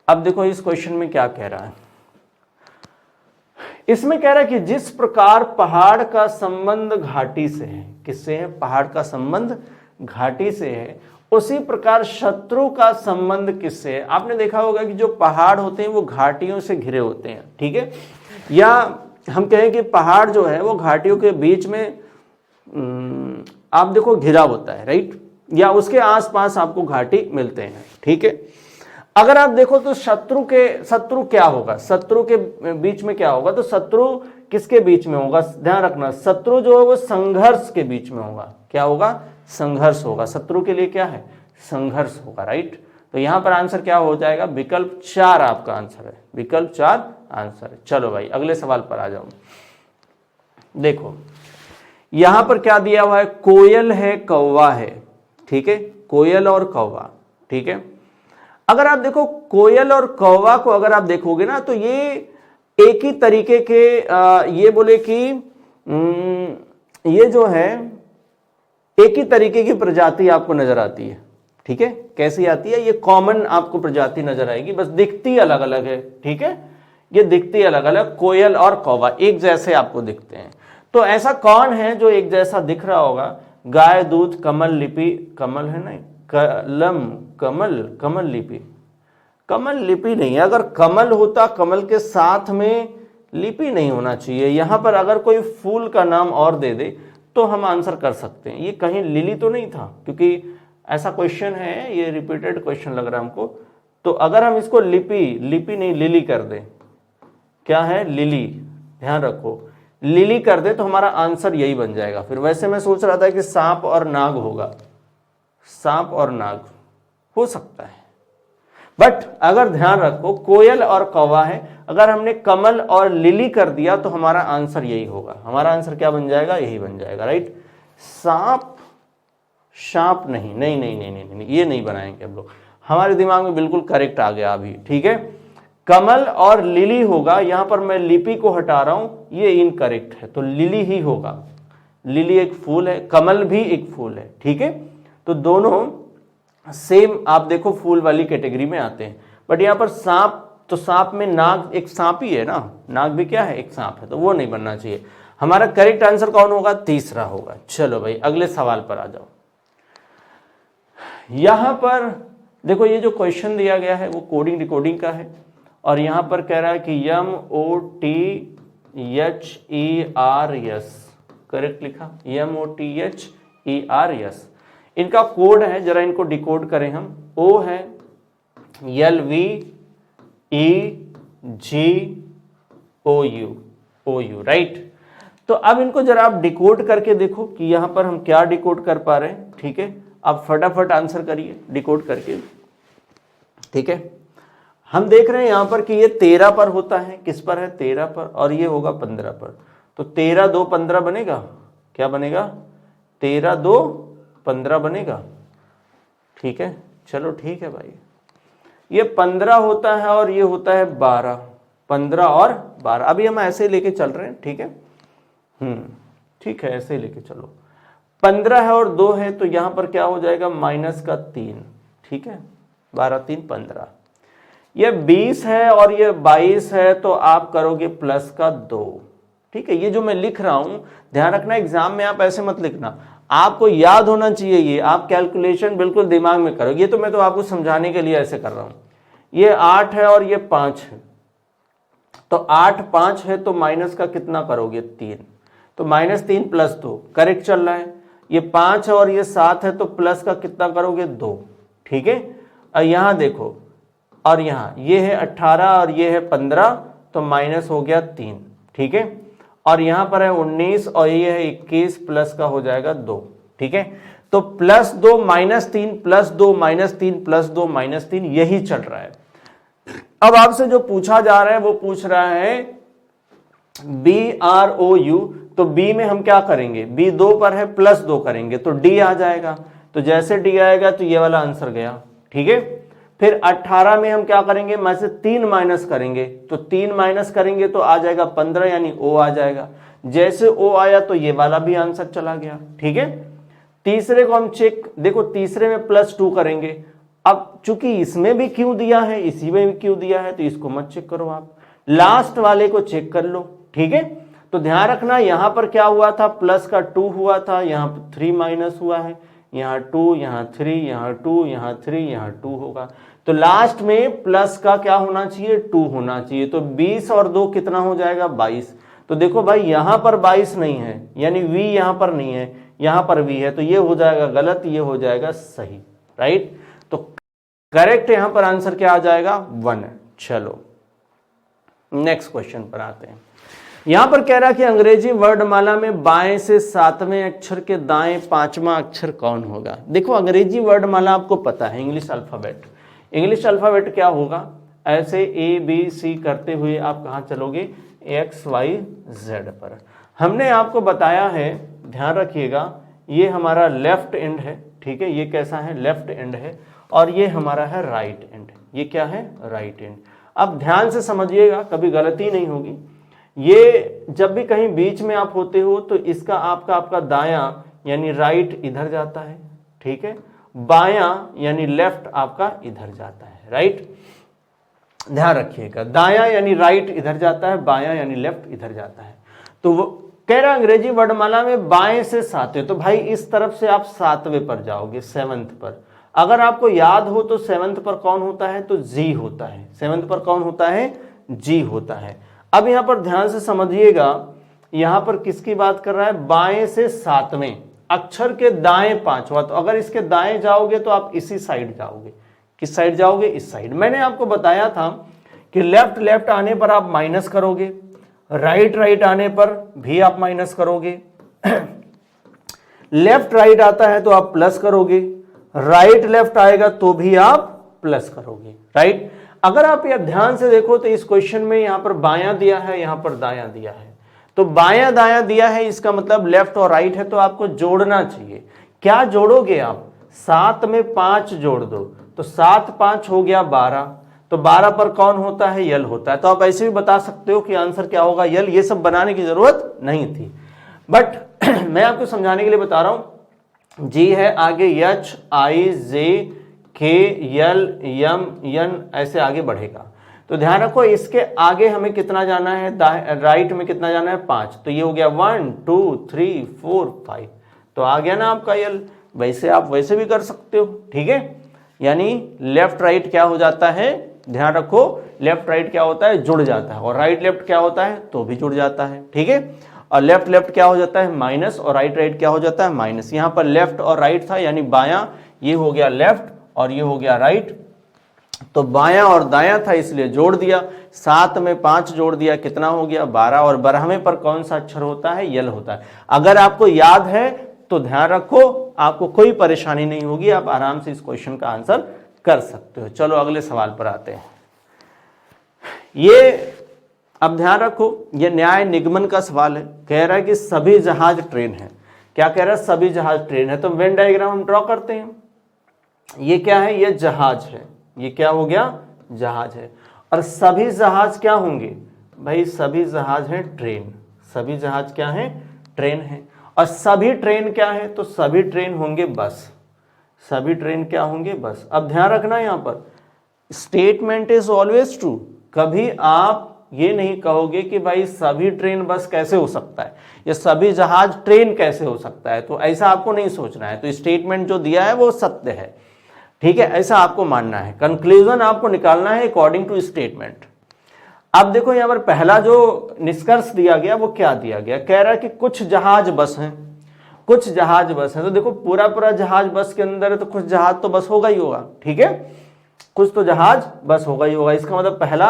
अब देखो इस क्वेश्चन में क्या कह रहा है, इसमें कह रहा है कि जिस प्रकार पहाड़ का संबंध घाटी से है, किससे है, पहाड़ का संबंध घाटी से है, उसी प्रकार शत्रु का संबंध किससे है? आपने देखा होगा कि जो पहाड़ होते हैं वो घाटियों से घिरे होते हैं, ठीक है, या हम कहें कि पहाड़ जो है वो घाटियों के बीच में आप देखो घिरा होता है, राइट, या उसके आसपास आपको घाटी मिलते हैं, ठीक है। अगर आप देखो तो शत्रु क्या होगा, शत्रु के बीच में क्या होगा, तो शत्रु किसके बीच में होगा, ध्यान रखना, शत्रु जो है वो संघर्ष के बीच में होगा। क्या होगा? संघर्ष होगा। शत्रु के लिए क्या है? संघर्ष होगा, राइट। तो यहां पर आंसर क्या हो जाएगा? विकल्प 4 आपका आंसर है, विकल्प 4 आंसर है। चलो भाई अगले सवाल पर आ जाओ। देखो यहां पर क्या दिया हुआ है, कोयल है, कौवा है, ठीक है, कोयल और कौवा, ठीक है। अगर आप देखो कोयल और कौवा को अगर आप देखोगे ना तो ये एक ही तरीके के ये बोले कि ये जो है एक ही तरीके की प्रजाति आपको नजर आती है, ठीक है। कैसी आती है? ये कॉमन आपको प्रजाति नजर आएगी, बस दिखती अलग अलग है, ठीक है। ये दिखती अलग अलग, कोयल और कौवा एक जैसे आपको दिखते हैं। तो ऐसा कौन है जो एक जैसा दिख रहा होगा? गाय, दूध, कमल, लिपि, कमल है नहीं, कलम, कमल, कमल लिपि, कमल लिपि नहीं है। अगर कमल होता, कमल के साथ में लिपि नहीं होना चाहिए। यहां पर अगर कोई फूल का नाम और दे दे तो हम आंसर कर सकते हैं। ये कहीं लिली तो नहीं था, क्योंकि ऐसा क्वेश्चन है, ये रिपीटेड क्वेश्चन लग रहा है हमको। तो अगर हम इसको लिपि नहीं लिली कर दें, क्या है? लिली, ध्यान रखो, लिली कर दे तो हमारा आंसर यही बन जाएगा। फिर वैसे मैं सोच रहा था कि सांप और नाग होगा, सांप और नाग हो सकता है, बट अगर ध्यान रखो कोयल और कौवा है, अगर हमने कमल और लिली कर दिया तो हमारा आंसर यही होगा। हमारा आंसर क्या बन जाएगा? यही बन जाएगा, राइट। सांप, सांप नहीं, नहीं नहीं नहीं नहीं नहीं, ये नहीं बनाएंगे हम लोग। हमारे दिमाग में बिल्कुल करेक्ट आ गया अभी, ठीक है। कमल और लिली होगा, यहां पर मैं लिपि को हटा रहा हूं, ये इनकरेक्ट है, तो लिली ही होगा। लिली एक फूल है, कमल भी एक फूल है, ठीक है। तो दोनों सेम आप देखो फूल वाली कैटेगरी में आते हैं। बट यहां पर सांप, तो सांप में नाग एक सांप ही है ना, नाग भी क्या है? एक सांप है, तो वो नहीं बनना चाहिए। हमारा करेक्ट आंसर कौन होगा? तीसरा होगा। चलो भाई अगले सवाल पर आ जाओ। यहां पर देखो ये जो क्वेश्चन दिया गया है वो कोडिंग डिकोडिंग का है, और यहां पर कह रहा है कि MOTHERS, करेक्ट लिखा, MOTHERS। इनका कोड है, जरा इनको डिकोड करें हम। O है LVEGOU, राइट। तो अब इनको जरा आप डिकोड करके देखो कि यहां पर हम क्या डिकोड कर पा रहे हैं, ठीक है। आप फटाफट आंसर करिए डिकोड करके, ठीक है। हम देख रहे हैं यहां पर कि ये 13 पर होता है, किस पर है? 13 पर, और ये होगा 15 पर। तो 13 2 15 बनेगा, क्या बनेगा? 13 2 15 बनेगा, ठीक है। चलो ठीक है भाई, ये 15 होता है और ये होता है 12, 15 और 12। अभी हम ऐसे ही लेके चल रहे हैं, ठीक है, ठीक है, ऐसे ही लेके चलो। 15 है और 2 है, तो यहां पर क्या हो जाएगा? माइनस का 3, ठीक है, 12 3 15। ये 20 है और ये 22 है, तो आप करोगे प्लस का 2, ठीक है। ये जो मैं लिख रहा हूं, ध्यान रखना एग्जाम में आप ऐसे मत लिखना, आपको याद होना चाहिए। ये आप कैलकुलेशन बिल्कुल दिमाग में करो। ये तो मैं तो आपको समझाने के लिए ऐसे कर रहा हूं। ये 8 है और ये 5 है, तो 8 5 है, तो माइनस का कितना करोगे? 3, तो -3 + 2, करेक्ट चल रहा है। ये 5 है और ये 7 है, तो प्लस का कितना करोगे? 2, ठीक है। और यहां देखो, और यहां ये है 18 और ये है 15, तो माइनस हो गया 3, ठीक है। और यहां पर है 19 और ये है 21, प्लस का हो जाएगा 2, ठीक है। तो +2 -3 +2 -3 +2 -3, यही चल रहा है। अब आपसे जो पूछा जा रहा है वो पूछ रहा है BROU, तो B में हम क्या करेंगे? B 2 पर है, +2 करेंगे तो D आ जाएगा। तो जैसे D आएगा तो ये वाला आंसर गया, ठीक है। फिर 18 में हम क्या करेंगे? में से 3 माइनस करेंगे, तो 3 माइनस करेंगे तो आ जाएगा 15, यानी O आ जाएगा। जैसे O आया तो ये वाला भी आंसर चला गया, ठीक है। तीसरे को हम चेक, देखो तीसरे में +2 करेंगे। अब चूंकि इसमें भी क्यों दिया है, इसी में भी क्यों दिया है, तो इसको मत चेक करो, आप लास्ट वाले को चेक कर लो, ठीक है। तो ध्यान रखना यहां पर क्या हुआ था? प्लस का 2 हुआ था, यहां पर 3 माइनस हुआ है, यहाँ 2, यहाँ 3, यहाँ 2, यहाँ 3, यहाँ 2 होगा। तो लास्ट में प्लस का क्या होना चाहिए, 2 होना चाहिए। तो 20 और 2 कितना हो जाएगा, 22। तो देखो भाई यहाँ पर 22 नहीं है, यानी v यहाँ पर नहीं है, यहाँ पर v है, तो ये हो जाएगा गलत, ये हो जाएगा सही, राइट। तो करेक्ट यहाँ पर आंसर क्या आ जाएगा, 1। चलो नेक्स्ट क्वेश्चन पर आते हैं। यहां पर कह रहा कि अंग्रेजी वर्णमाला में बाएं से 7वें अक्षर के दाएं 5वां अक्षर कौन होगा। देखो अंग्रेजी वर्णमाला आपको पता है, इंग्लिश अल्फाबेट। इंग्लिश अल्फाबेट क्या होगा, ऐसे ABC करते हुए आप कहाँ चलोगे, XYZ पर। हमने आपको बताया है, ध्यान रखिएगा, ये हमारा लेफ्ट एंड है, ठीक है, ये कैसा है, लेफ्ट एंड है, और ये हमारा है राइट एंड। ये क्या है, राइट एंड। अब ध्यान से समझिएगा, कभी गलती नहीं होगी। ये जब भी कहीं बीच में आप होते हो तो इसका आपका दायां यानी राइट इधर जाता है, ठीक है, बायां यानी लेफ्ट आपका इधर जाता है, राइट। ध्यान रखिएगा, दायां यानी राइट इधर जाता है, बायां यानी लेफ्ट इधर जाता है। तो वो कह रहा अंग्रेजी वर्णमाला में बाएं से 7वें, तो भाई इस तरफ से आप 7वें पर जाओगे, 7th पर। अगर आपको याद हो तो 7th पर कौन होता है, तो जी होता है। 7th पर कौन होता है, जी होता है। अब यहां पर ध्यान से समझिएगा, यहां पर किसकी बात कर रहा है, बाएं से 7वें अक्षर के दाएं 5वां। तो अगर इसके दाएं जाओगे तो आप इसी साइड जाओगे। किस साइड जाओगे, इस साइड। मैंने आपको बताया था कि लेफ्ट लेफ्ट आने पर आप माइनस करोगे, राइट राइट आने पर भी आप माइनस करोगे, लेफ्ट राइट आता है तो आप प्लस करोगे, राइट लेफ्ट आएगा तो भी आप प्लस करोगे, राइट। अगर आप यह ध्यान से देखो तो इस क्वेश्चन में यहां पर बायां दिया है, यहां पर दायां दिया है। तो बायां दायां दिया है, इसका मतलब लेफ्ट और राइट है, तो आपको जोड़ना चाहिए। क्या जोड़ोगे आप, 7 में 5 जोड़ दो, तो 7 5 हो गया 12। तो 12 पर कौन होता है, यल होता है। तो आप ऐसे भी बता सकते हो कि आंसर क्या होगा, यल। ये सब बनाने की जरूरत नहीं थी, बट मैं आपको समझाने के लिए बता रहा हूं। जी है, आगे H I J K L M N ऐसे आगे बढ़ेगा। तो ध्यान रखो, इसके आगे हमें कितना जाना है, राइट में कितना जाना है, 5। तो ये हो गया 1 2 3 4 5। तो आ गया ना आपका यल। वैसे आप वैसे भी कर सकते हो, ठीक है। यानी लेफ्ट राइट क्या हो जाता है, ध्यान रखो, लेफ्ट राइट क्या होता है, जुड़ जाता है, और राइट लेफ्ट क्या होता है, तो भी जुड़ जाता है, ठीक है। और लेफ्ट लेफ्ट क्या हो जाता है, माइनस, और राइट राइट क्या हो जाता है, माइनस। यहां पर लेफ्ट और राइट था, यानी बायां, ये हो गया लेफ्ट और ये हो गया राइट। तो बायां और दायां था इसलिए जोड़ दिया, 7 में 5 जोड़ दिया, कितना हो गया, 12। और 12वें पर कौन सा अक्षर होता है, यल होता है। अगर आपको याद है तो ध्यान रखो, आपको कोई परेशानी नहीं होगी, आप आराम से इस क्वेश्चन का आंसर कर सकते हो। चलो अगले सवाल पर आते हैं। ये अब ध्यान रखो, ये न्याय निगमन का सवाल है। कह रहा है कि सभी जहाज ट्रेन है। क्या कह रहा है, सभी जहाज ट्रेन है। तो वेन डायग्राम हम ड्रॉ करते हैं। ये क्या है, ये जहाज है। ये क्या हो गया, जहाज है। और सभी जहाज क्या होंगे भाई, सभी जहाज हैं ट्रेन। सभी जहाज क्या है, ट्रेन है। और सभी ट्रेन क्या है, तो सभी ट्रेन होंगे बस। सभी ट्रेन क्या होंगे, बस। अब ध्यान रखना, यहां पर स्टेटमेंट इज ऑलवेज ट्रू। कभी आप ये नहीं कहोगे कि भाई सभी ट्रेन बस कैसे हो सकता है, या सभी जहाज ट्रेन कैसे हो सकता है। तो ऐसा आपको नहीं सोचना है। तो स्टेटमेंट जो दिया है वो सत्य है, ठीक है, ऐसा आपको मानना है। कंक्लूजन आपको निकालना है अकॉर्डिंग टू स्टेटमेंट। अब देखो यहां पर पहला जो निष्कर्ष दिया गया वो क्या दिया गया, कह रहा है कि कुछ जहाज बस हैं, कुछ जहाज बस हैं। तो देखो पूरा पूरा जहाज बस के अंदर है, तो कुछ जहाज तो बस होगा ही होगा, ठीक है, कुछ तो जहाज बस होगा ही होगा। इसका मतलब पहला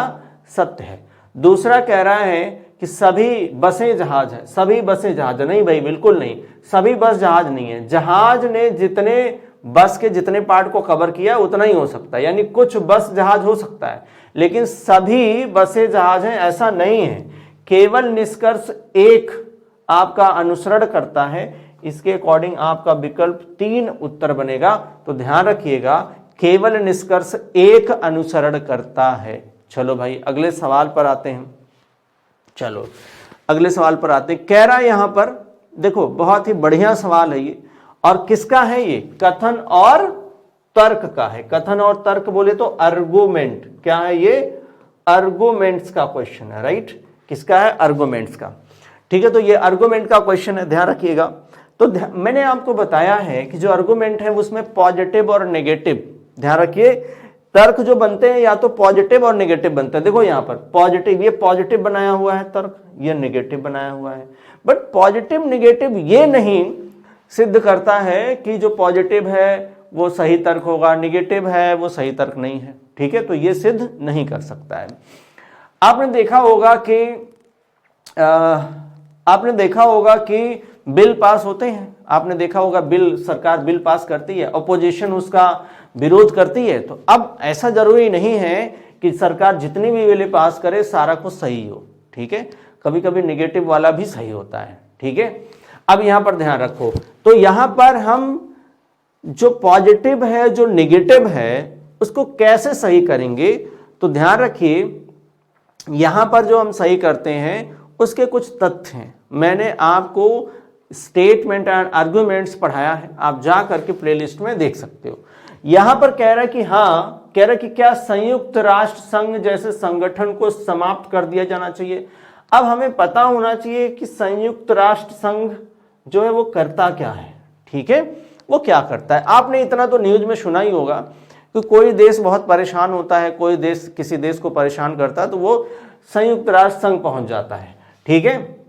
सत्य है। दूसरा कह रहा है कि सभी बसें जहाज है। सभी बसें जहाज है, नहीं भाई बिल्कुल नहीं, सभी बस जहाज नहीं है। जहाज ने जितने बस के जितने पार्ट को कवर किया उतना ही हो सकता है, यानी कुछ बस जहाज हो सकता है, लेकिन सभी बसें जहाज हैं ऐसा नहीं है। केवल निष्कर्ष एक आपका अनुसरण करता है। इसके अकॉर्डिंग आपका विकल्प 3 उत्तर बनेगा। तो ध्यान रखिएगा, केवल निष्कर्ष एक अनुसरण करता है। चलो भाई अगले सवाल पर आते हैं। चलो अगले सवाल पर आते हैं। कह रहा है यहां पर देखो, बहुत ही बढ़िया सवाल है ये। और किसका है ये, कथन और तर्क का है। कथन और तर्क बोले तो आर्गुमेंट। क्या है ये, आर्गुमेंट्स का क्वेश्चन है, राइट। किसका है, आर्गुमेंट्स का, ठीक है। तो ये आर्गुमेंट का क्वेश्चन है, ध्यान रखिएगा। तो मैंने आपको बताया है कि जो आर्गुमेंट है उसमें पॉजिटिव और नेगेटिव, ध्यान रखिए, तर्क जो बनते हैं या तो पॉजिटिव और नेगेटिव बनते हैं। देखो यहाँ पर पॉजिटिव, ये पॉजिटिव बनाया हुआ है तर्क, ये नेगेटिव बनाया हुआ है, बट पॉजिटिव नेगेटिव ये नहीं सिद्ध करता है कि जो पॉजिटिव है वो सही तर्क होगा, नेगेटिव है वो सही तर्क नहीं है, ठीक है, तो ये सिद्ध नहीं कर सकता है। आपने देखा होगा कि बिल पास होते हैं, आपने देखा होगा बिल, सरकार बिल पास करती है, अपोजिशन उसका विरोध करती है। तो अब ऐसा जरूरी नहीं है कि सरकार जितनी भी बिल पास करे सारा कुछ सही हो, ठीक है, कभी कभी नेगेटिव वाला भी सही होता है, ठीक है। अब यहां पर ध्यान रखो, तो यहां पर हम जो पॉजिटिव है जो नेगेटिव है उसको कैसे सही करेंगे, तो ध्यान रखिए यहां पर जो हम सही करते हैं उसके कुछ तथ्य हैं। मैंने आपको स्टेटमेंट एंड आर्गुमेंट्स पढ़ाया है, आप जा करके प्लेलिस्ट में देख सकते हो। यहां पर कह रहा है कि क्या संयुक्त राष्ट्र संघ जैसे संगठन को समाप्त कर दिया जाना चाहिए। अब हमें पता होना चाहिए कि संयुक्त राष्ट्र संघ जो है वो करता क्या है, ठीक है, वो क्या करता है। आपने इतना तो न्यूज में सुना ही होगा कि कोई देश बहुत परेशान होता है, कोई देश किसी देश को परेशान करता है तो वो संयुक्त राष्ट्र संघ पहुंच जाता है, ठीक है।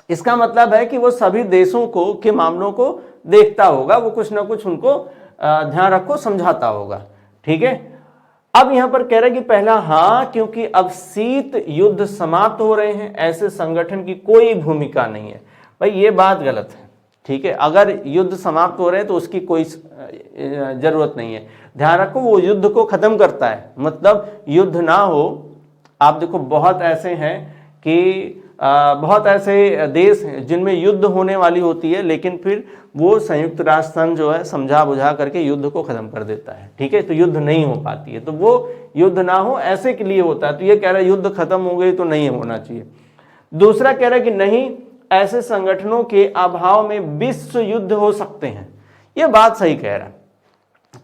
इसका मतलब है कि वो सभी देशों को के मामलों को देखता होगा, वो कुछ ना कुछ उनको ध्यान रखो समझाता होगा, ठीक है। अब यहां पर कह रहे हैं कि पहला हाँ, क्योंकि अब शीत युद्ध समाप्त हो रहे हैं, ऐसे संगठन की कोई भूमिका नहीं है। भाई ये बात गलत है, ठीक है, अगर युद्ध समाप्त हो रहे हैं तो उसकी कोई जरूरत नहीं है। ध्यान रखो वो युद्ध को खत्म करता है, मतलब युद्ध ना हो। आप देखो बहुत ऐसे हैं कि बहुत ऐसे देश हैं जिनमें युद्ध होने वाली होती है, लेकिन फिर वो संयुक्त राष्ट्र संघ जो है समझा बुझा करके युद्ध को खत्म कर देता है, ठीक है, तो युद्ध नहीं हो पाती है। तो वो युद्ध ना हो ऐसे के लिए होता है। तो ये कह रहा है युद्ध खत्म हो गई तो नहीं होना चाहिए। दूसरा कह रहा है कि नहीं, ऐसे संगठनों के अभाव में विश्व युद्ध हो सकते हैं। ये बात सही कह रहा है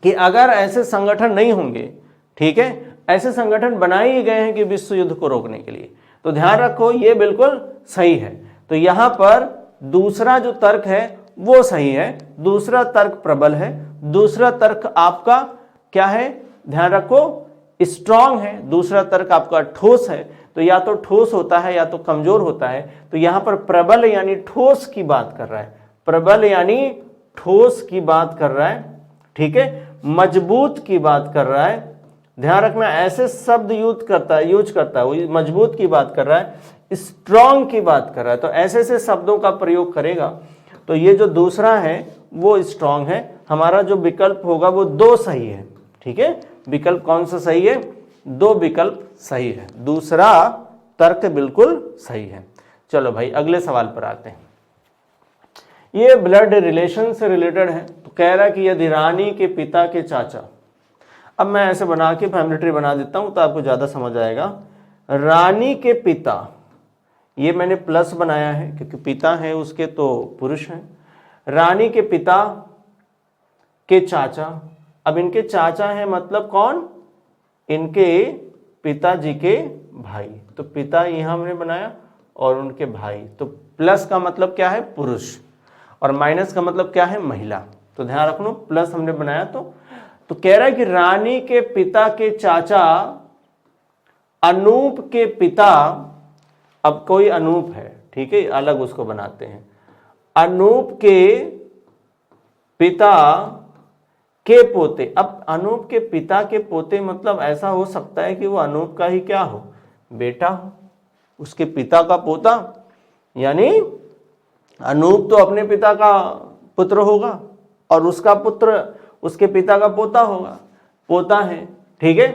कि अगर ऐसे संगठन नहीं होंगे, ठीक है, ऐसे संगठन बनाए ही गए हैं कि विश्व युद्ध को रोकने के लिए, तो ध्यान रखो ये बिल्कुल सही है। तो यहां पर दूसरा जो तर्क है वो सही है, दूसरा तर्क प्रबल है, दूसरा तर्क आपका क्या है, ध्यान रखो स्ट्रांग है, दूसरा तर्क आपका ठोस है। तो या तो ठोस होता है या तो कमजोर होता है। तो यहां पर प्रबल यानी ठोस की बात कर रहा है, प्रबल यानी ठोस की बात कर रहा है, ठीक है, मजबूत की बात कर रहा है। ध्यान रखना ऐसे शब्द यूज करता है, वो मजबूत की बात कर रहा है, स्ट्रांग की बात कर रहा है, तो ऐसे ऐसे शब्दों का प्रयोग करेगा। तो ये जो दूसरा है वो स्ट्रांग है। हमारा जो विकल्प होगा वो 2 सही है, ठीक है, विकल्प कौन सा सही है, 2 विकल्प सही है, दूसरा तर्क बिल्कुल सही है। चलो भाई अगले सवाल पर आते हैं। ये ब्लड रिलेशन से रिलेटेड है। तो कह रहा है कि यदि रानी के पिता के चाचा, अब मैं ऐसे बना के फैमिली ट्री बना देता हूं तो आपको ज्यादा समझ आएगा। रानी के पिता, ये मैंने प्लस बनाया है क्योंकि पिता है उसके तो पुरुष हैं। रानी के पिता के चाचा, अब इनके चाचा हैं मतलब कौन, इनके पिताजी के भाई। तो पिता यहां हमने बनाया और उनके भाई। तो प्लस का मतलब क्या है, पुरुष, और माइनस का मतलब क्या है, महिला। तो ध्यान रखना प्लस हमने बनाया। तो कह रहा है कि रानी के पिता के चाचा अनूप के पिता, अब कोई अनूप है, ठीक है, अलग उसको बनाते हैं, अनूप के पिता के पोते। अब अनूप के पिता के पोते मतलब ऐसा हो सकता है कि वो अनूप का ही क्या हो, बेटा हो, उसके पिता का पोता, यानी अनूप तो अपने पिता का पुत्र होगा और उसका पुत्र उसके पिता का पोता होगा, पोता है, ठीक है।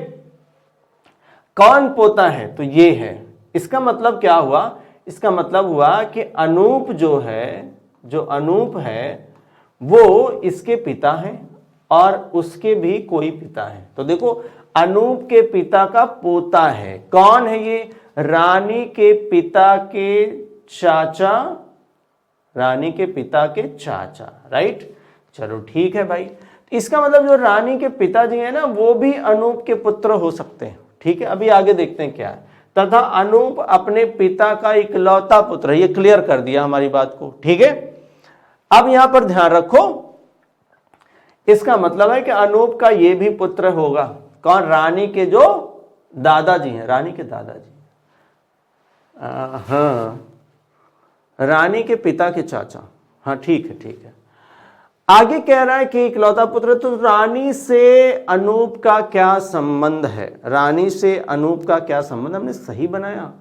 कौन पोता है, तो ये है। इसका मतलब क्या हुआ, इसका मतलब हुआ कि अनूप जो अनूप है वो इसके पिता है और उसके भी कोई पिता है। तो देखो अनूप के पिता का पोता है, कौन है ये, रानी के पिता के चाचा, रानी के पिता के चाचा, राइट। चलो ठीक है भाई, इसका मतलब जो रानी के पिताजी है ना वो भी अनूप के पुत्र हो सकते हैं, ठीक है। अभी आगे देखते हैं क्या है। तथा अनूप अपने पिता का इकलौता पुत्र, ये क्लियर कर दिया हमारी बात को, ठीक है। अब यहां पर ध्यान रखो, इसका मतलब है कि अनूप का ये भी पुत्र होगा। कौन? रानी के जो दादाजी हैं, रानी के दादाजी, हाँ, रानी के पिता के चाचा। हाँ ठीक है, ठीक है। आगे कह रहा है कि इकलौता पुत्र, तो रानी से अनूप का क्या संबंध है? रानी से अनूप का क्या संबंध? हमने सही बनाया।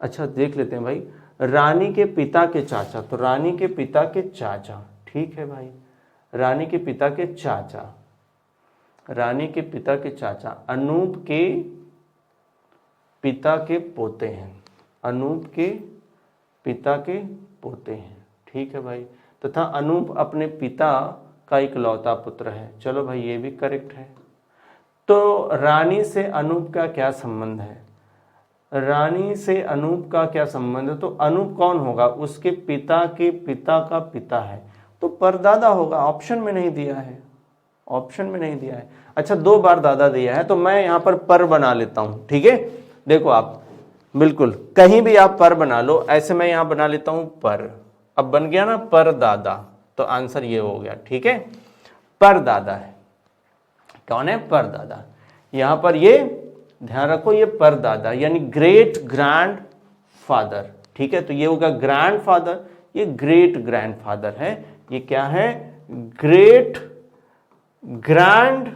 अच्छा देख लेते हैं भाई, रानी के पिता के चाचा, तो रानी के पिता के चाचा, ठीक है भाई, रानी के पिता के चाचा, रानी के पिता के चाचा अनूप के पिता के पोते हैं, अनूप के पिता के पोते हैं, ठीक है भाई, तथा अनूप अपने पिता का इकलौता पुत्र है। चलो भाई ये भी करेक्ट है। तो रानी से अनूप का क्या संबंध है? रानी से अनूप का क्या संबंध है? तो अनूप कौन होगा? उसके पिता के पिता का पिता है, तो परदादा होगा। ऑप्शन में नहीं दिया है, ऑप्शन में नहीं दिया है। अच्छा 2 बार दादा दिया है, तो मैं यहां पर बना लेता हूं, ठीक है। देखो आप बिल्कुल कहीं भी आप पर बना लो, ऐसे मैं यहां बना लेता हूं पर, अब बन गया ना परदादा, तो आंसर ये हो गया, ठीक है, परदादा है। कौन है? परदादा। यहां पर ये ध्यान रखो, ये परदादा यानी ग्रेट ग्रैंड फादर, ठीक है। तो ये होगा ग्रैंड फादर, ये ग्रेट ग्रैंड फादर है, ये क्या है? ग्रेट ग्रैंड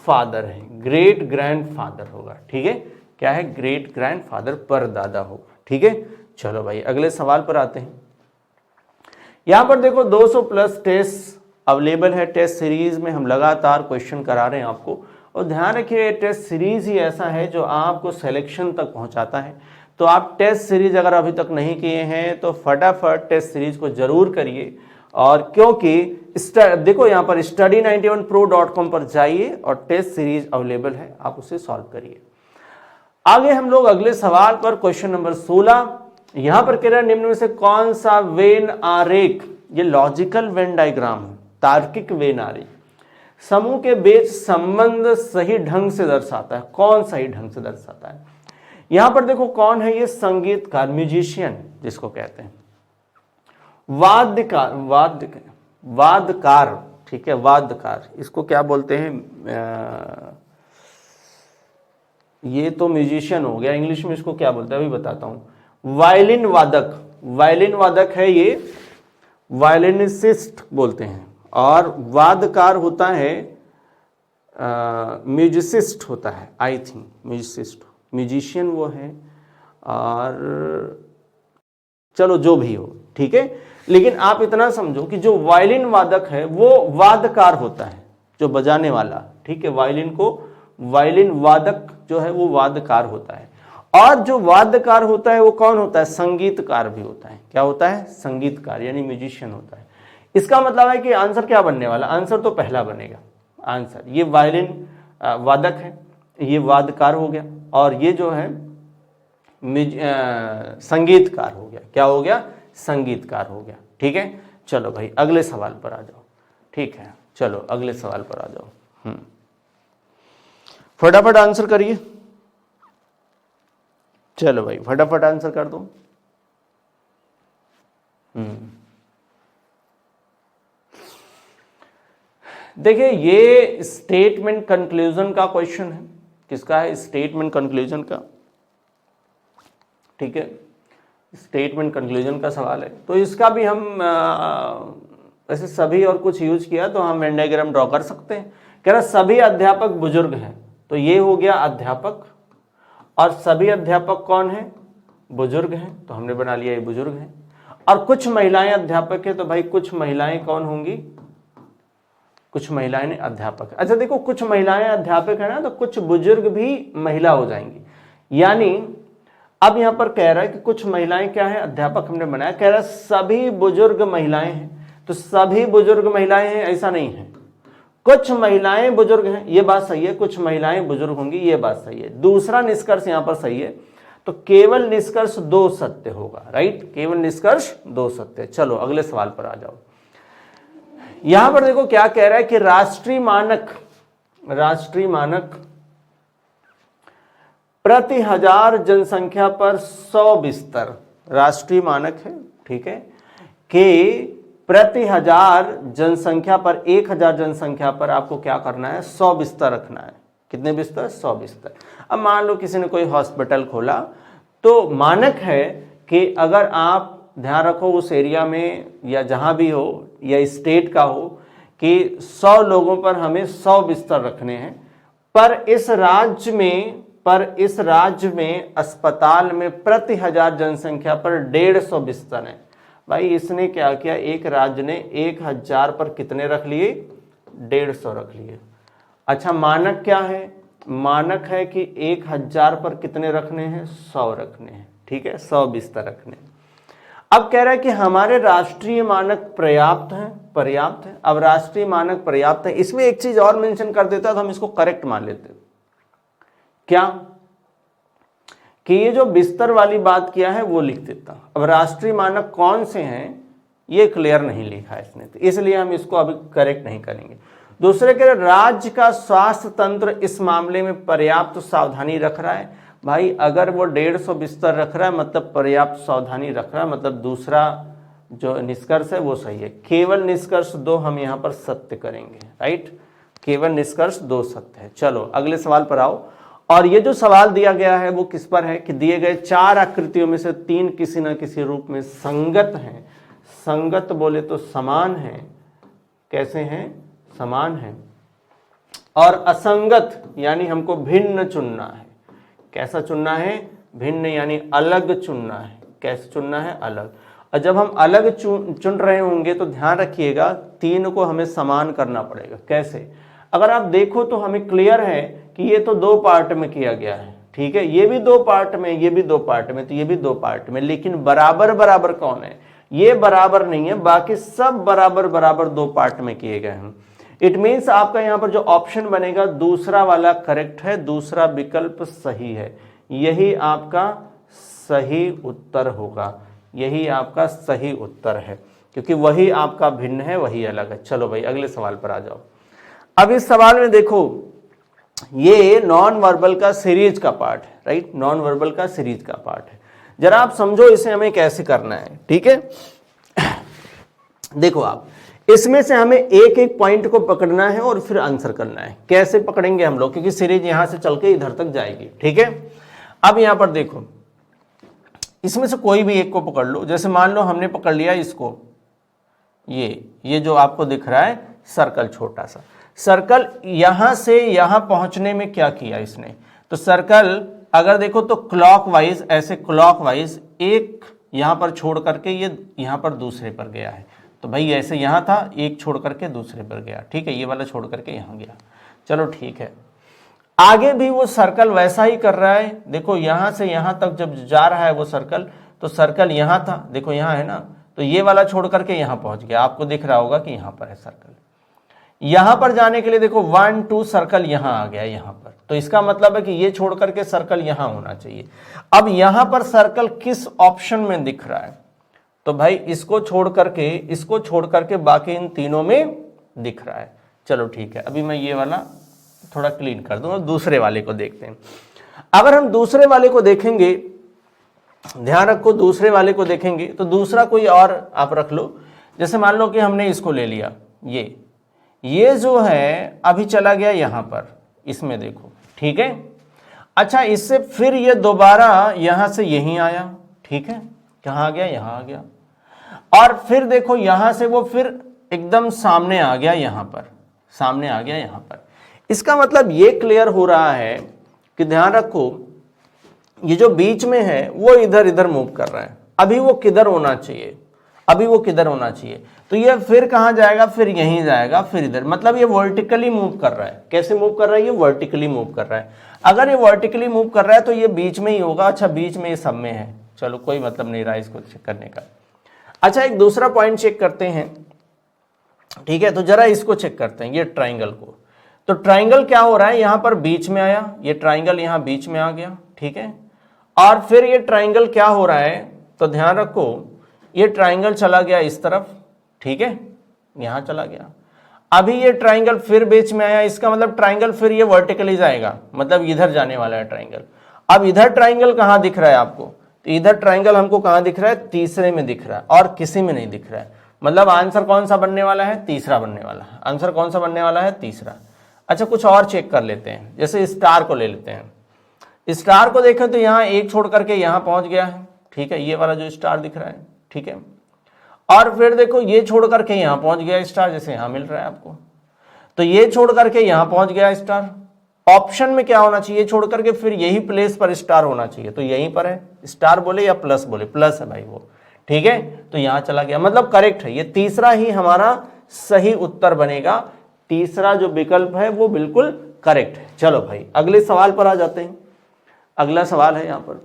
फादर है, ग्रेट ग्रैंड फादर होगा, ठीक है। क्या है? ग्रेट ग्रैंड फादर, परदादा होगा, ठीक है। चलो भाई अगले सवाल पर आते हैं। यहां पर देखो 200 प्लस टेस्ट अवेलेबल है। टेस्ट सीरीज में हम लगातार क्वेश्चन करा रहे हैं आपको, और ध्यान रखिए टेस्ट सीरीज ही ऐसा है जो आपको सिलेक्शन तक पहुंचाता है। तो आप टेस्ट सीरीज अगर अभी तक नहीं किए हैं तो फटाफट टेस्ट सीरीज को जरूर करिए। और क्योंकि देखो यहां पर study91pro.com पर जाइए और टेस्ट सीरीज अवेलेबल है, आप उसे सॉल्व करिए। आगे हम लोग अगले सवाल पर, क्वेश्चन नंबर 16, यहां पर कह रहा है निम्न में से कौन सा वेन आरेख, ये लॉजिकल वेन डायग्राम है, तार्किक वेन आरेख, समूह के बीच संबंध सही ढंग से दर्शाता है? कौन सही ढंग से दर्शाता है? यहां पर देखो कौन है? ये संगीतकार, म्यूजिशियन जिसको कहते हैं, वाद्यकार, वादकार, ठीक है, वादकार, इसको क्या बोलते हैं? ये तो म्यूजिशियन हो गया, इंग्लिश में इसको क्या बोलते हैं अभी बताता हूं। वायलिन वादक, वायलिन वादक है ये, वायलिनिस्ट बोलते हैं। और वादकार होता है म्यूजिसिस्ट होता है, आई थिंक म्यूजिसिस्ट, म्यूजिशियन वो है, और चलो जो भी हो, ठीक है। लेकिन आप इतना समझो कि जो वायलिन वादक है वो वादकार होता है, जो बजाने वाला, ठीक है, वायलिन को वायलिन वादक जो है वो वादकार होता है। और जो वाद्यकार होता है वो कौन होता है? संगीतकार भी होता है। क्या होता है? संगीतकार, यानी म्यूजिशियन होता है। इसका मतलब है कि आंसर क्या बनने वाला? आंसर तो पहला बनेगा। आंसर ये वायलिन वादक है, ये वादकार हो गया, और ये जो है संगीतकार हो गया। क्या हो गया? संगीतकार हो गया, ठीक है। चलो भाई अगले सवाल पर आ जाओ, ठीक है, चलो अगले सवाल पर आ जाओ। फटाफट आंसर करिए, चलो भाई फटाफट आंसर कर दो। देखिए ये स्टेटमेंट कंक्लूजन का क्वेश्चन है। किसका है? स्टेटमेंट कंक्लूजन का, ठीक है, स्टेटमेंट कंक्लूजन का सवाल है। तो इसका भी हम वैसे सभी और कुछ यूज किया तो हम वेन डायग्राम ड्रॉ कर सकते हैं। कह रहा सभी अध्यापक बुजुर्ग हैं, तो ये हो गया अध्यापक, और सभी अध्यापक कौन है? बुजुर्ग हैं, तो हमने बना लिया ये बुजुर्ग हैं। और कुछ महिलाएं अध्यापक है, तो भाई कुछ महिलाएं कौन होंगी? कुछ महिलाएं अध्यापक। अच्छा देखो कुछ महिलाएं अध्यापक है ना, तो कुछ बुजुर्ग भी महिला हो जाएंगी। यानी अब यहां पर कह रहा है कि कुछ महिलाएं क्या है? अध्यापक हमने बनाया। कह रहा है सभी बुजुर्ग महिलाएं हैं, तो सभी बुजुर्ग महिलाएं हैं ऐसा नहीं है, कुछ महिलाएं बुजुर्ग हैं, ये बात सही है, कुछ महिलाएं बुजुर्ग होंगी, ये बात सही है। दूसरा निष्कर्ष यहां पर सही है, तो केवल निष्कर्ष 2 सत्य होगा, राइट, केवल निष्कर्ष 2 सत्य। चलो अगले सवाल पर आ जाओ। यहां पर देखो क्या कह रहा है कि राष्ट्रीय मानक प्रति 1000 जनसंख्या पर 100 बिस्तर, राष्ट्रीय मानक है, ठीक है, कि प्रति 1000 जनसंख्या पर 1000 जनसंख्या पर आपको क्या करना है, 100 बिस्तर रखना है। कितने बिस्तर, 100 बिस्तर। अब मान लो किसी ने कोई हॉस्पिटल खोला, तो मानक है कि अगर आप ध्यान रखो उस एरिया में या जहां भी हो या स्टेट का हो कि 100 लोगों पर हमें 100 बिस्तर रखने हैं, पर इस राज्य में अस्पताल में प्रति 1000 जनसंख्या पर 150 बिस्तर हैं। भाई इसने क्या किया, एक राज्य ने 1000 पर कितने रख लिए, 150 रख लिए। अच्छा मानक क्या है, मानक है कि 1000 पर कितने रखने हैं, 100 रखने हैं। ठीक है, 100 बिस्तर रखने हैं। अब कह रहा है कि हमारे राष्ट्रीय मानक पर्याप्त है। अब राष्ट्रीय मानक पर्याप्त है, इसमें एक चीज और मेंशन कर देता तो हम इसको करेक्ट मान लेते। क्या कि ये जो बिस्तर वाली बात किया है वो लिख देता। अब राष्ट्रीय मानक कौन से हैं ये क्लियर नहीं लिखा है इसने, तो इसलिए हम इसको अभी करेक्ट नहीं करेंगे। दूसरे के राज्य का स्वास्थ्य तंत्र इस मामले में पर्याप्त सावधानी रख रहा है। भाई अगर वो 150 बिस्तर रख रहा है मतलब पर्याप्त सावधानी रख रहा है, मतलब दूसरा जो निष्कर्ष है वो सही है। केवल निष्कर्ष 2 हम यहाँ पर सत्य करेंगे, राइट, केवल निष्कर्ष 2 सत्य है। चलो अगले सवाल पर आओ। और ये जो सवाल दिया गया है वो किस पर है कि दिए गए 4 आकृतियों में से 3 किसी न किसी रूप में संगत हैं। संगत बोले तो समान है, कैसे हैं, समान है। और असंगत यानी हमको भिन्न चुनना है। कैसा चुनना है, भिन्न यानी अलग चुनना है। कैसे चुनना है, अलग। और जब हम अलग चुन रहे होंगे तो ध्यान रखिएगा 3 को हमें समान करना पड़ेगा। कैसे, अगर आप देखो तो हमें क्लियर है कि ये तो 2 पार्ट में किया गया है। ठीक है, ये भी 2 पार्ट में, ये भी 2 पार्ट में, तो ये भी 2 पार्ट में, लेकिन बराबर बराबर कौन है, ये बराबर नहीं है, बाकी सब बराबर बराबर 2 पार्ट में किए गए हैं। इट मीन्स आपका यहाँ पर जो ऑप्शन बनेगा दूसरा वाला करेक्ट है, दूसरा विकल्प सही है। यही आपका सही उत्तर होगा, यही आपका सही उत्तर है, क्योंकि वही आपका भिन्न है, वही अलग है। चलो भाई अगले सवाल पर आ जाओ। अब इस सवाल में देखो ये नॉन वर्बल का सीरीज का पार्ट है, राइट, नॉन वर्बल का सीरीज का पार्ट है। जरा आप समझो इसे हमें कैसे करना है। ठीक है, देखो आप इसमें से हमें एक एक पॉइंट को पकड़ना है और फिर आंसर करना है। कैसे पकड़ेंगे हम लोग, क्योंकि सीरीज यहां से चल के इधर तक जाएगी। ठीक है, अब यहां पर देखो इसमें से कोई भी एक को पकड़ लो। जैसे मान लो हमने पकड़ लिया इसको, ये जो आपको दिख रहा है सर्कल, छोटा सा सर्कल, यहां से यहां पहुंचने में क्या किया इसने, तो सर्कल अगर देखो तो क्लॉकवाइज, ऐसे क्लॉकवाइज एक यहां पर छोड़ करके ये यहां पर दूसरे पर गया है। तो भाई ऐसे यहां था, एक छोड़ करके दूसरे पर गया। ठीक है, ये वाला छोड़ करके यहां गया। चलो ठीक है, आगे भी वो सर्कल वैसा ही कर रहा है। देखो यहां से यहां तक जब जा रहा है वो सर्कल, तो सर्कल यहां था, देखो यहां है ना, तो ये वाला छोड़ करके यहां पहुंच गया। आपको दिख रहा होगा कि यहां पर है सर्कल। यहां पर जाने के लिए देखो 1 2 सर्कल यहां आ गया यहां पर, तो इसका मतलब है कि ये छोड़ करके सर्कल यहां होना चाहिए। अब यहां पर सर्कल किस ऑप्शन में दिख रहा है, तो भाई इसको छोड़ करके बाकी इन तीनों में दिख रहा है। चलो ठीक है, अभी मैं ये वाला थोड़ा क्लीन कर दूं और दूसरे वाले को देखते हैं। अगर हम दूसरे वाले को देखेंगे, ध्यान रखो दूसरे वाले को देखेंगे तो दूसरा कोई और आप रख लो। जैसे मान लो कि हमने इसको ले लिया, ये जो है अभी चला गया यहां पर, इसमें देखो। ठीक है, अच्छा इससे फिर ये दोबारा यहां से यहीं आया। ठीक है, कहां आ गया, यहां आ गया। और फिर देखो यहां से वो फिर एकदम सामने आ गया, यहां पर सामने आ गया यहां पर। इसका मतलब ये क्लियर हो रहा है कि ध्यान रखो ये जो बीच में है वो इधर इधर मूव कर रहा है। अभी वो किधर होना चाहिए, अभी वो किधर होना चाहिए, तो ये फिर कहां जाएगा, फिर यहीं जाएगा, फिर इधर। मतलब ये वर्टिकली मूव कर रहा है। कैसे मूव कर रहा है, ये वर्टिकली मूव कर रहा है। अगर ये वर्टिकली मूव कर रहा है तो ये बीच में ही होगा। अच्छा बीच में ये सब में है, चलो कोई मतलब नहीं रहा इसको चेक करने का। अच्छा एक दूसरा पॉइंट चेक करते हैं। ठीक है, तो जरा इसको चेक करते हैं, ये ट्राइंगल को। तो ट्राइंगल क्या हो रहा है, यहां पर बीच में आया, ये ट्राइंगल यहां बीच में आ गया। ठीक है, और फिर ये ट्राइंगल क्या हो रहा है, तो ध्यान रखो ये ट्राइंगल चला गया इस तरफ। ठीक है, यहां चला गया। अभी ये ट्राइंगल फिर बीच में आया, इसका मतलब ट्राइंगल फिर ये वर्टिकली जाएगा, मतलब इधर जाने वाला है ट्राइंगल। अब इधर ट्राइंगल कहां दिख रहा है आपको, तो इधर ट्राइंगल हमको कहां दिख रहा है, तीसरे में दिख रहा है और किसी में नहीं दिख रहा है। मतलब आंसर कौन सा बनने वाला है, तीसरा बनने वाला है। आंसर कौन सा बनने वाला है, तीसरा। अच्छा कुछ और चेक कर लेते हैं, जैसे स्टार को ले लेते हैं। स्टार को देखें तो यहाँ एक छोड़ करके यहाँ पहुंच गया है, ठीक है, ये वाला जो स्टार दिख रहा है, ठीक है। और फिर देखो ये छोड़ करके यहाँ पहुंच गया स्टार, जैसे यहाँ मिल रहा है आपको, तो ये छोड़ करके यहाँ पहुंच गया स्टार। ऑप्शन में क्या होना चाहिए, छोड़ करके फिर यही प्लेस पर स्टार होना चाहिए, तो यहीं पर है। स्टार बोले या प्लस बोले, प्लस है भाई वो, ठीक है, तो यहां चला गया, मतलब करेक्ट है। ये तीसरा ही हमारा सही उत्तर बनेगा, तीसरा जो विकल्प है वो बिल्कुल करेक्ट है। चलो भाई अगले सवाल पर आ जाते हैं। अगला सवाल है यहां पर,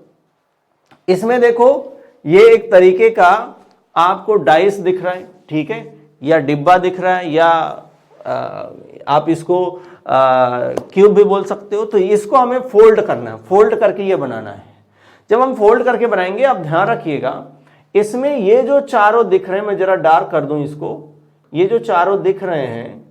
इसमें देखो ये एक तरीके का आपको डाइस दिख रहा है, ठीक है, या डिब्बा दिख रहा है, या आप इसको क्यूब भी बोल सकते हो। तो इसको हमें फोल्ड करना है, फोल्ड करके ये बनाना है। जब हम फोल्ड करके बनाएंगे, आप ध्यान रखिएगा, इसमें ये जो चारों दिख रहे हैं, मैं जरा डार्क कर दूं इसको, ये जो चारों दिख रहे हैं,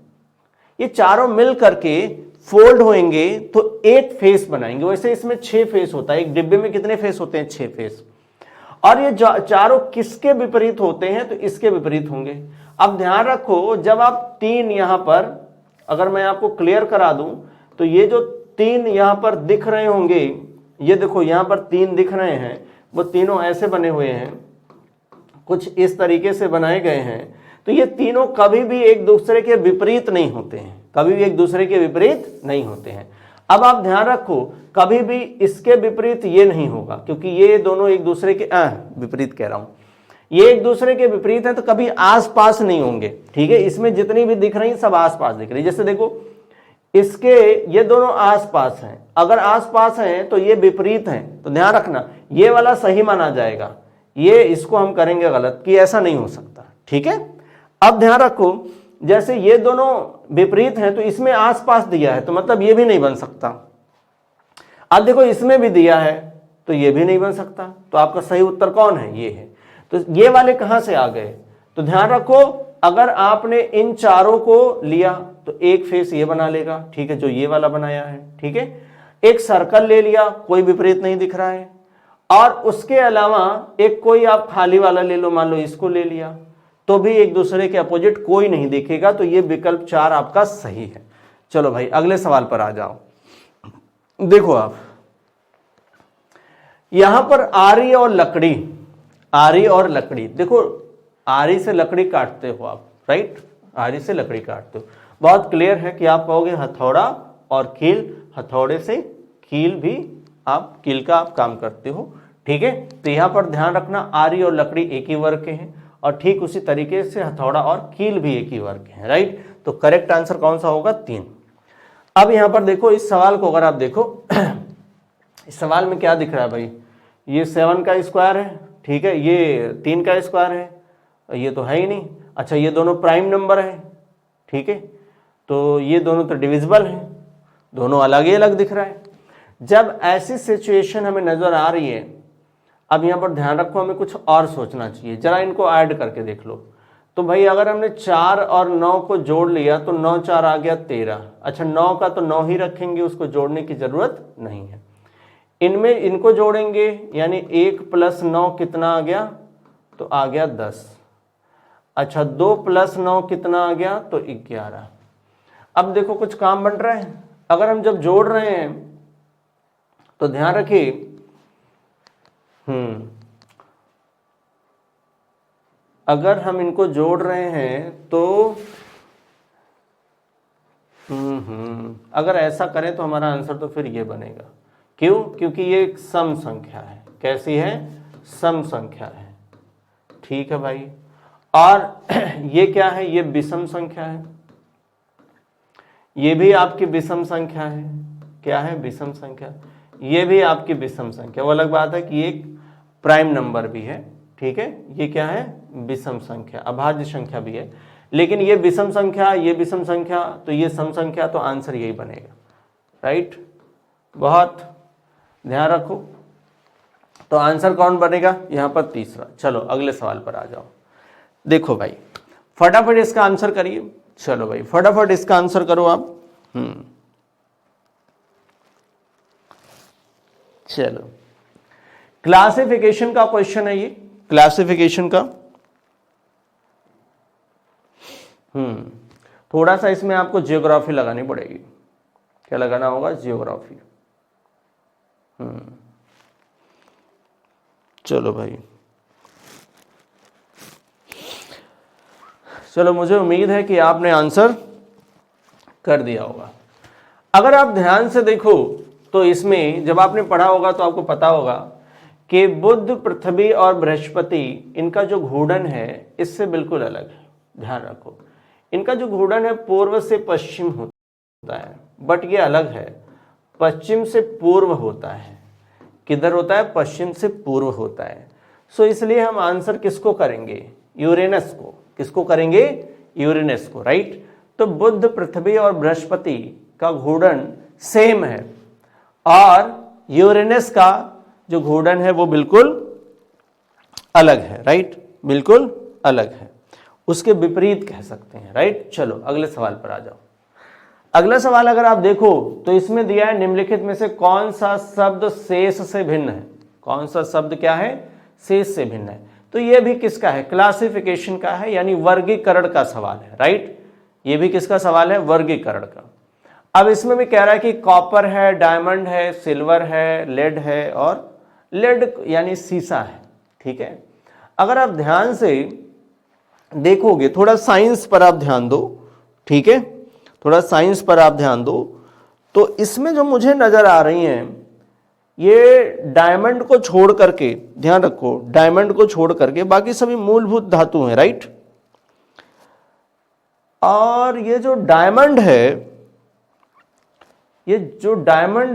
ये चारों मिल करके फोल्ड होंगे तो एक फेस बनाएंगे। वैसे इसमें 6 फेस होता है, एक डिब्बे में कितने फेस होते हैं, 6 फेस। और ये चारों किसके विपरीत होते हैं, तो इसके विपरीत होंगे। अब ध्यान रखो, जब आप 3 यहां पर, अगर मैं आपको क्लियर करा दूं, तो ये जो 3 यहां पर दिख रहे होंगे, ये देखो यहां पर 3 दिख रहे हैं, वो तीनों ऐसे बने हुए हैं, कुछ इस तरीके से बनाए गए हैं। तो ये तीनों कभी भी एक दूसरे के विपरीत नहीं होते हैं, कभी भी एक दूसरे के विपरीत नहीं होते हैं। अब आप ध्यान रखो, कभी भी इसके विपरीत ये नहीं होगा, क्योंकि ये दोनों एक दूसरे के विपरीत कह रहा हूं, ये एक दूसरे के विपरीत है, तो कभी आसपास नहीं होंगे, ठीक है। इसमें जितनी भी दिख रही सब आसपास दिख रही, जैसे देखो इसके ये दोनों आसपास हैं, अगर आसपास हैं तो ये विपरीत हैं, तो ध्यान रखना ये वाला सही माना जाएगा, ये इसको हम करेंगे गलत, कि ऐसा नहीं हो सकता, ठीक है। अब ध्यान रखो, जैसे ये दोनों विपरीत हैं तो इसमें आसपास दिया है, तो मतलब ये भी नहीं बन सकता। अब देखो इसमें भी दिया है तो ये भी नहीं बन सकता, तो आपका सही उत्तर कौन है, ये है। तो ये वाले कहां से आ गए, तो ध्यान रखो, अगर आपने इन चारों को लिया तो एक फेस ये बना लेगा, ठीक है, जो ये वाला बनाया है, ठीक है। एक सर्कल ले लिया, कोई विपरीत नहीं दिख रहा है, और उसके अलावा एक कोई आप खाली वाला ले लो, मान लो इसको ले लिया, तो भी एक दूसरे के अपोजिट कोई नहीं दिखेगा, तो ये विकल्प 4 आपका सही है। चलो भाई अगले सवाल पर आ जाओ। देखो आप यहां पर आरी और लकड़ी, आरी और लकड़ी, देखो आरी से लकड़ी काटते हो आप, राइट, आरी से लकड़ी काटते हो, बहुत क्लियर है कि आप कहोगे हथौड़ा और कील, हथौड़े से कील भी आप, कील का आप काम करते हो, ठीक है। तो यहां पर ध्यान रखना, आरी और लकड़ी एक ही वर्ग के हैं, और ठीक उसी तरीके से हथौड़ा और कील भी एक ही वर्ग के हैं, राइट। तो करेक्ट आंसर कौन सा होगा, 3। अब यहां पर देखो, इस सवाल को अगर आप देखो इस सवाल में क्या दिख रहा है भाई, ये 7 का स्क्वायर है, ठीक है, ये 3 का स्क्वायर है, ये तो है ही नहीं। अच्छा ये दोनों प्राइम नंबर है, ठीक है, तो ये दोनों तो डिविजिबल हैं, दोनों अलग ही अलग दिख रहा है। जब ऐसी सिचुएशन हमें नजर आ रही है, अब यहां पर ध्यान रखो, हमें कुछ और सोचना चाहिए, जरा इनको ऐड करके देख लो। तो भाई अगर हमने 4 और 9 को जोड़ लिया तो 9 4 आ गया 13। अच्छा 9 का तो 9 ही रखेंगे, उसको जोड़ने की जरूरत नहीं है। इनमें इनको जोड़ेंगे, यानी 1 + 9 कितना आ गया, तो आ गया 10। अच्छा 2 + 9 कितना आ गया, तो 11। अब देखो कुछ काम बन रहा है, अगर हम जब जोड़ रहे हैं तो ध्यान रखिए, अगर हम इनको जोड़ रहे हैं तो अगर ऐसा करें तो हमारा आंसर तो फिर ये बनेगा। क्यों, क्योंकि ये एक सम संख्या है। कैसी है, सम संख्या है, ठीक है भाई। और ये क्या है, ये विषम संख्या है, ये भी आपकी विषम संख्या है। क्या है, विषम संख्या, ये भी आपकी विषम संख्या। वो अलग बात है कि एक प्राइम नंबर भी है, ठीक है, ये क्या है, विषम संख्या, अभाज्य संख्या भी है, लेकिन ये विषम संख्या, ये विषम संख्या, तो ये सम संख्या, तो आंसर यही बनेगा, राइट। बहुत ध्यान रखो, तो आंसर कौन बनेगा यहां पर, तीसरा। चलो अगले सवाल पर आ जाओ। देखो भाई फटाफट इसका आंसर करिए, चलो भाई फटाफट इसका आंसर करो आप। चलो क्लासिफिकेशन का क्वेश्चन है ये, क्लासिफिकेशन का। थोड़ा सा इसमें आपको जियोग्राफी लगानी पड़ेगी। क्या लगाना होगा? जियोग्राफी। चलो भाई, चलो मुझे उम्मीद है कि आपने आंसर कर दिया होगा। अगर आप ध्यान से देखो तो इसमें जब आपने पढ़ा होगा तो आपको पता होगा कि बुध, पृथ्वी और बृहस्पति, इनका जो घूर्णन है इससे बिल्कुल अलग है। ध्यान रखो, इनका जो घूर्णन है पूर्व से पश्चिम होता है, बट ये अलग है, पश्चिम से पूर्व होता है। किधर होता है? पश्चिम से पूर्व होता है। सो इसलिए हम आंसर किसको करेंगे? यूरेनस को। किसको करेंगे? यूरेनस को, राइट। तो बुध, पृथ्वी और बृहस्पति का घूर्णन सेम है और यूरेनस का जो घूर्णन है वो बिल्कुल अलग है, राइट, बिल्कुल अलग है, उसके विपरीत कह सकते हैं, राइट। चलो अगले सवाल पर आ जाओ। अगला सवाल अगर आप देखो तो इसमें दिया है निम्नलिखित में से कौन सा शब्द शेष से भिन्न है? कौन सा शब्द क्या है? शेष से भिन्न है। तो ये भी किसका है? क्लासिफिकेशन का है, यानी वर्गीकरण का सवाल है, राइट। ये भी किसका सवाल है? वर्गीकरण का। अब इसमें भी कह रहा है कि कॉपर है, डायमंड है, सिल्वर है, लेड है, और लेड यानी सीसा है, ठीक है। अगर आप ध्यान से देखोगे, थोड़ा साइंस पर आप ध्यान दो, ठीक है, थोड़ा साइंस पर आप ध्यान दो, तो इसमें जो मुझे नजर आ रही हैं ये डायमंड को छोड़ करके, ध्यान रखो, डायमंड को छोड़ करके बाकी सभी मूलभूत धातु हैं, राइट। और ये जो डायमंड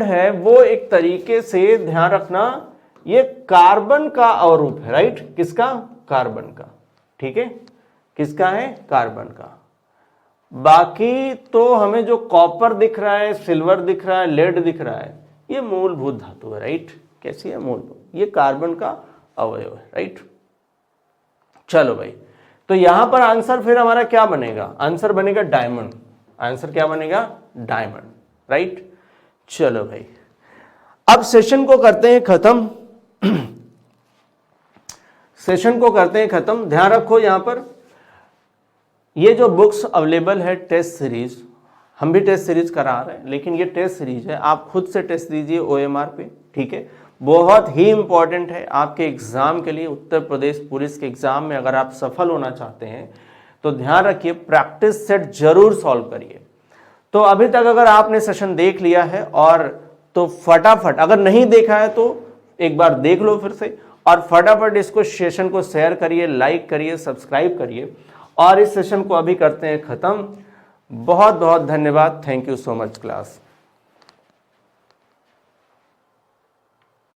है वो एक तरीके से, ध्यान रखना, ये कार्बन का अवरूप है, राइट। किसका? कार्बन का, ठीक है। किसका है? कार्बन का। बाकी तो हमें जो कॉपर दिख रहा है, सिल्वर दिख रहा है, लेड दिख रहा है, ये मूलभूत धातु है, राइट। कैसी है? मूलभूत। ये कार्बन का अवयव है, राइट। चलो भाई, तो यहां पर आंसर फिर हमारा क्या बनेगा? आंसर बनेगा डायमंड। आंसर क्या बनेगा? Diamond, right. चलो भाई, अब सेशन को करते हैं खत्म। सेशन को करते हैं खत्म। ध्यान रखो, यहां पर ये जो बुक्स अवेलेबल है टेस्ट सीरीज, हम भी टेस्ट सीरीज करा रहे हैं, लेकिन ये टेस्ट सीरीज है, आप खुद से टेस्ट दीजिए OMR पे, ठीक है। बहुत ही इंपॉर्टेंट है आपके एग्जाम के लिए। उत्तर प्रदेश पुलिस के एग्जाम में अगर आप सफल होना चाहते हैं तो ध्यान रखिए, प्रैक्टिस सेट जरूर सॉल्व करिए। तो अभी तक अगर आपने सेशन देख लिया है और तो फटाफट, अगर नहीं देखा है तो एक बार देख लो फिर से, और फटाफट इसको सेशन को शेयर करिए, लाइक करिए, सब्सक्राइब करिए, और इस सेशन को अभी करते हैं खत्म। बहुत बहुत धन्यवाद। Thank you so much class.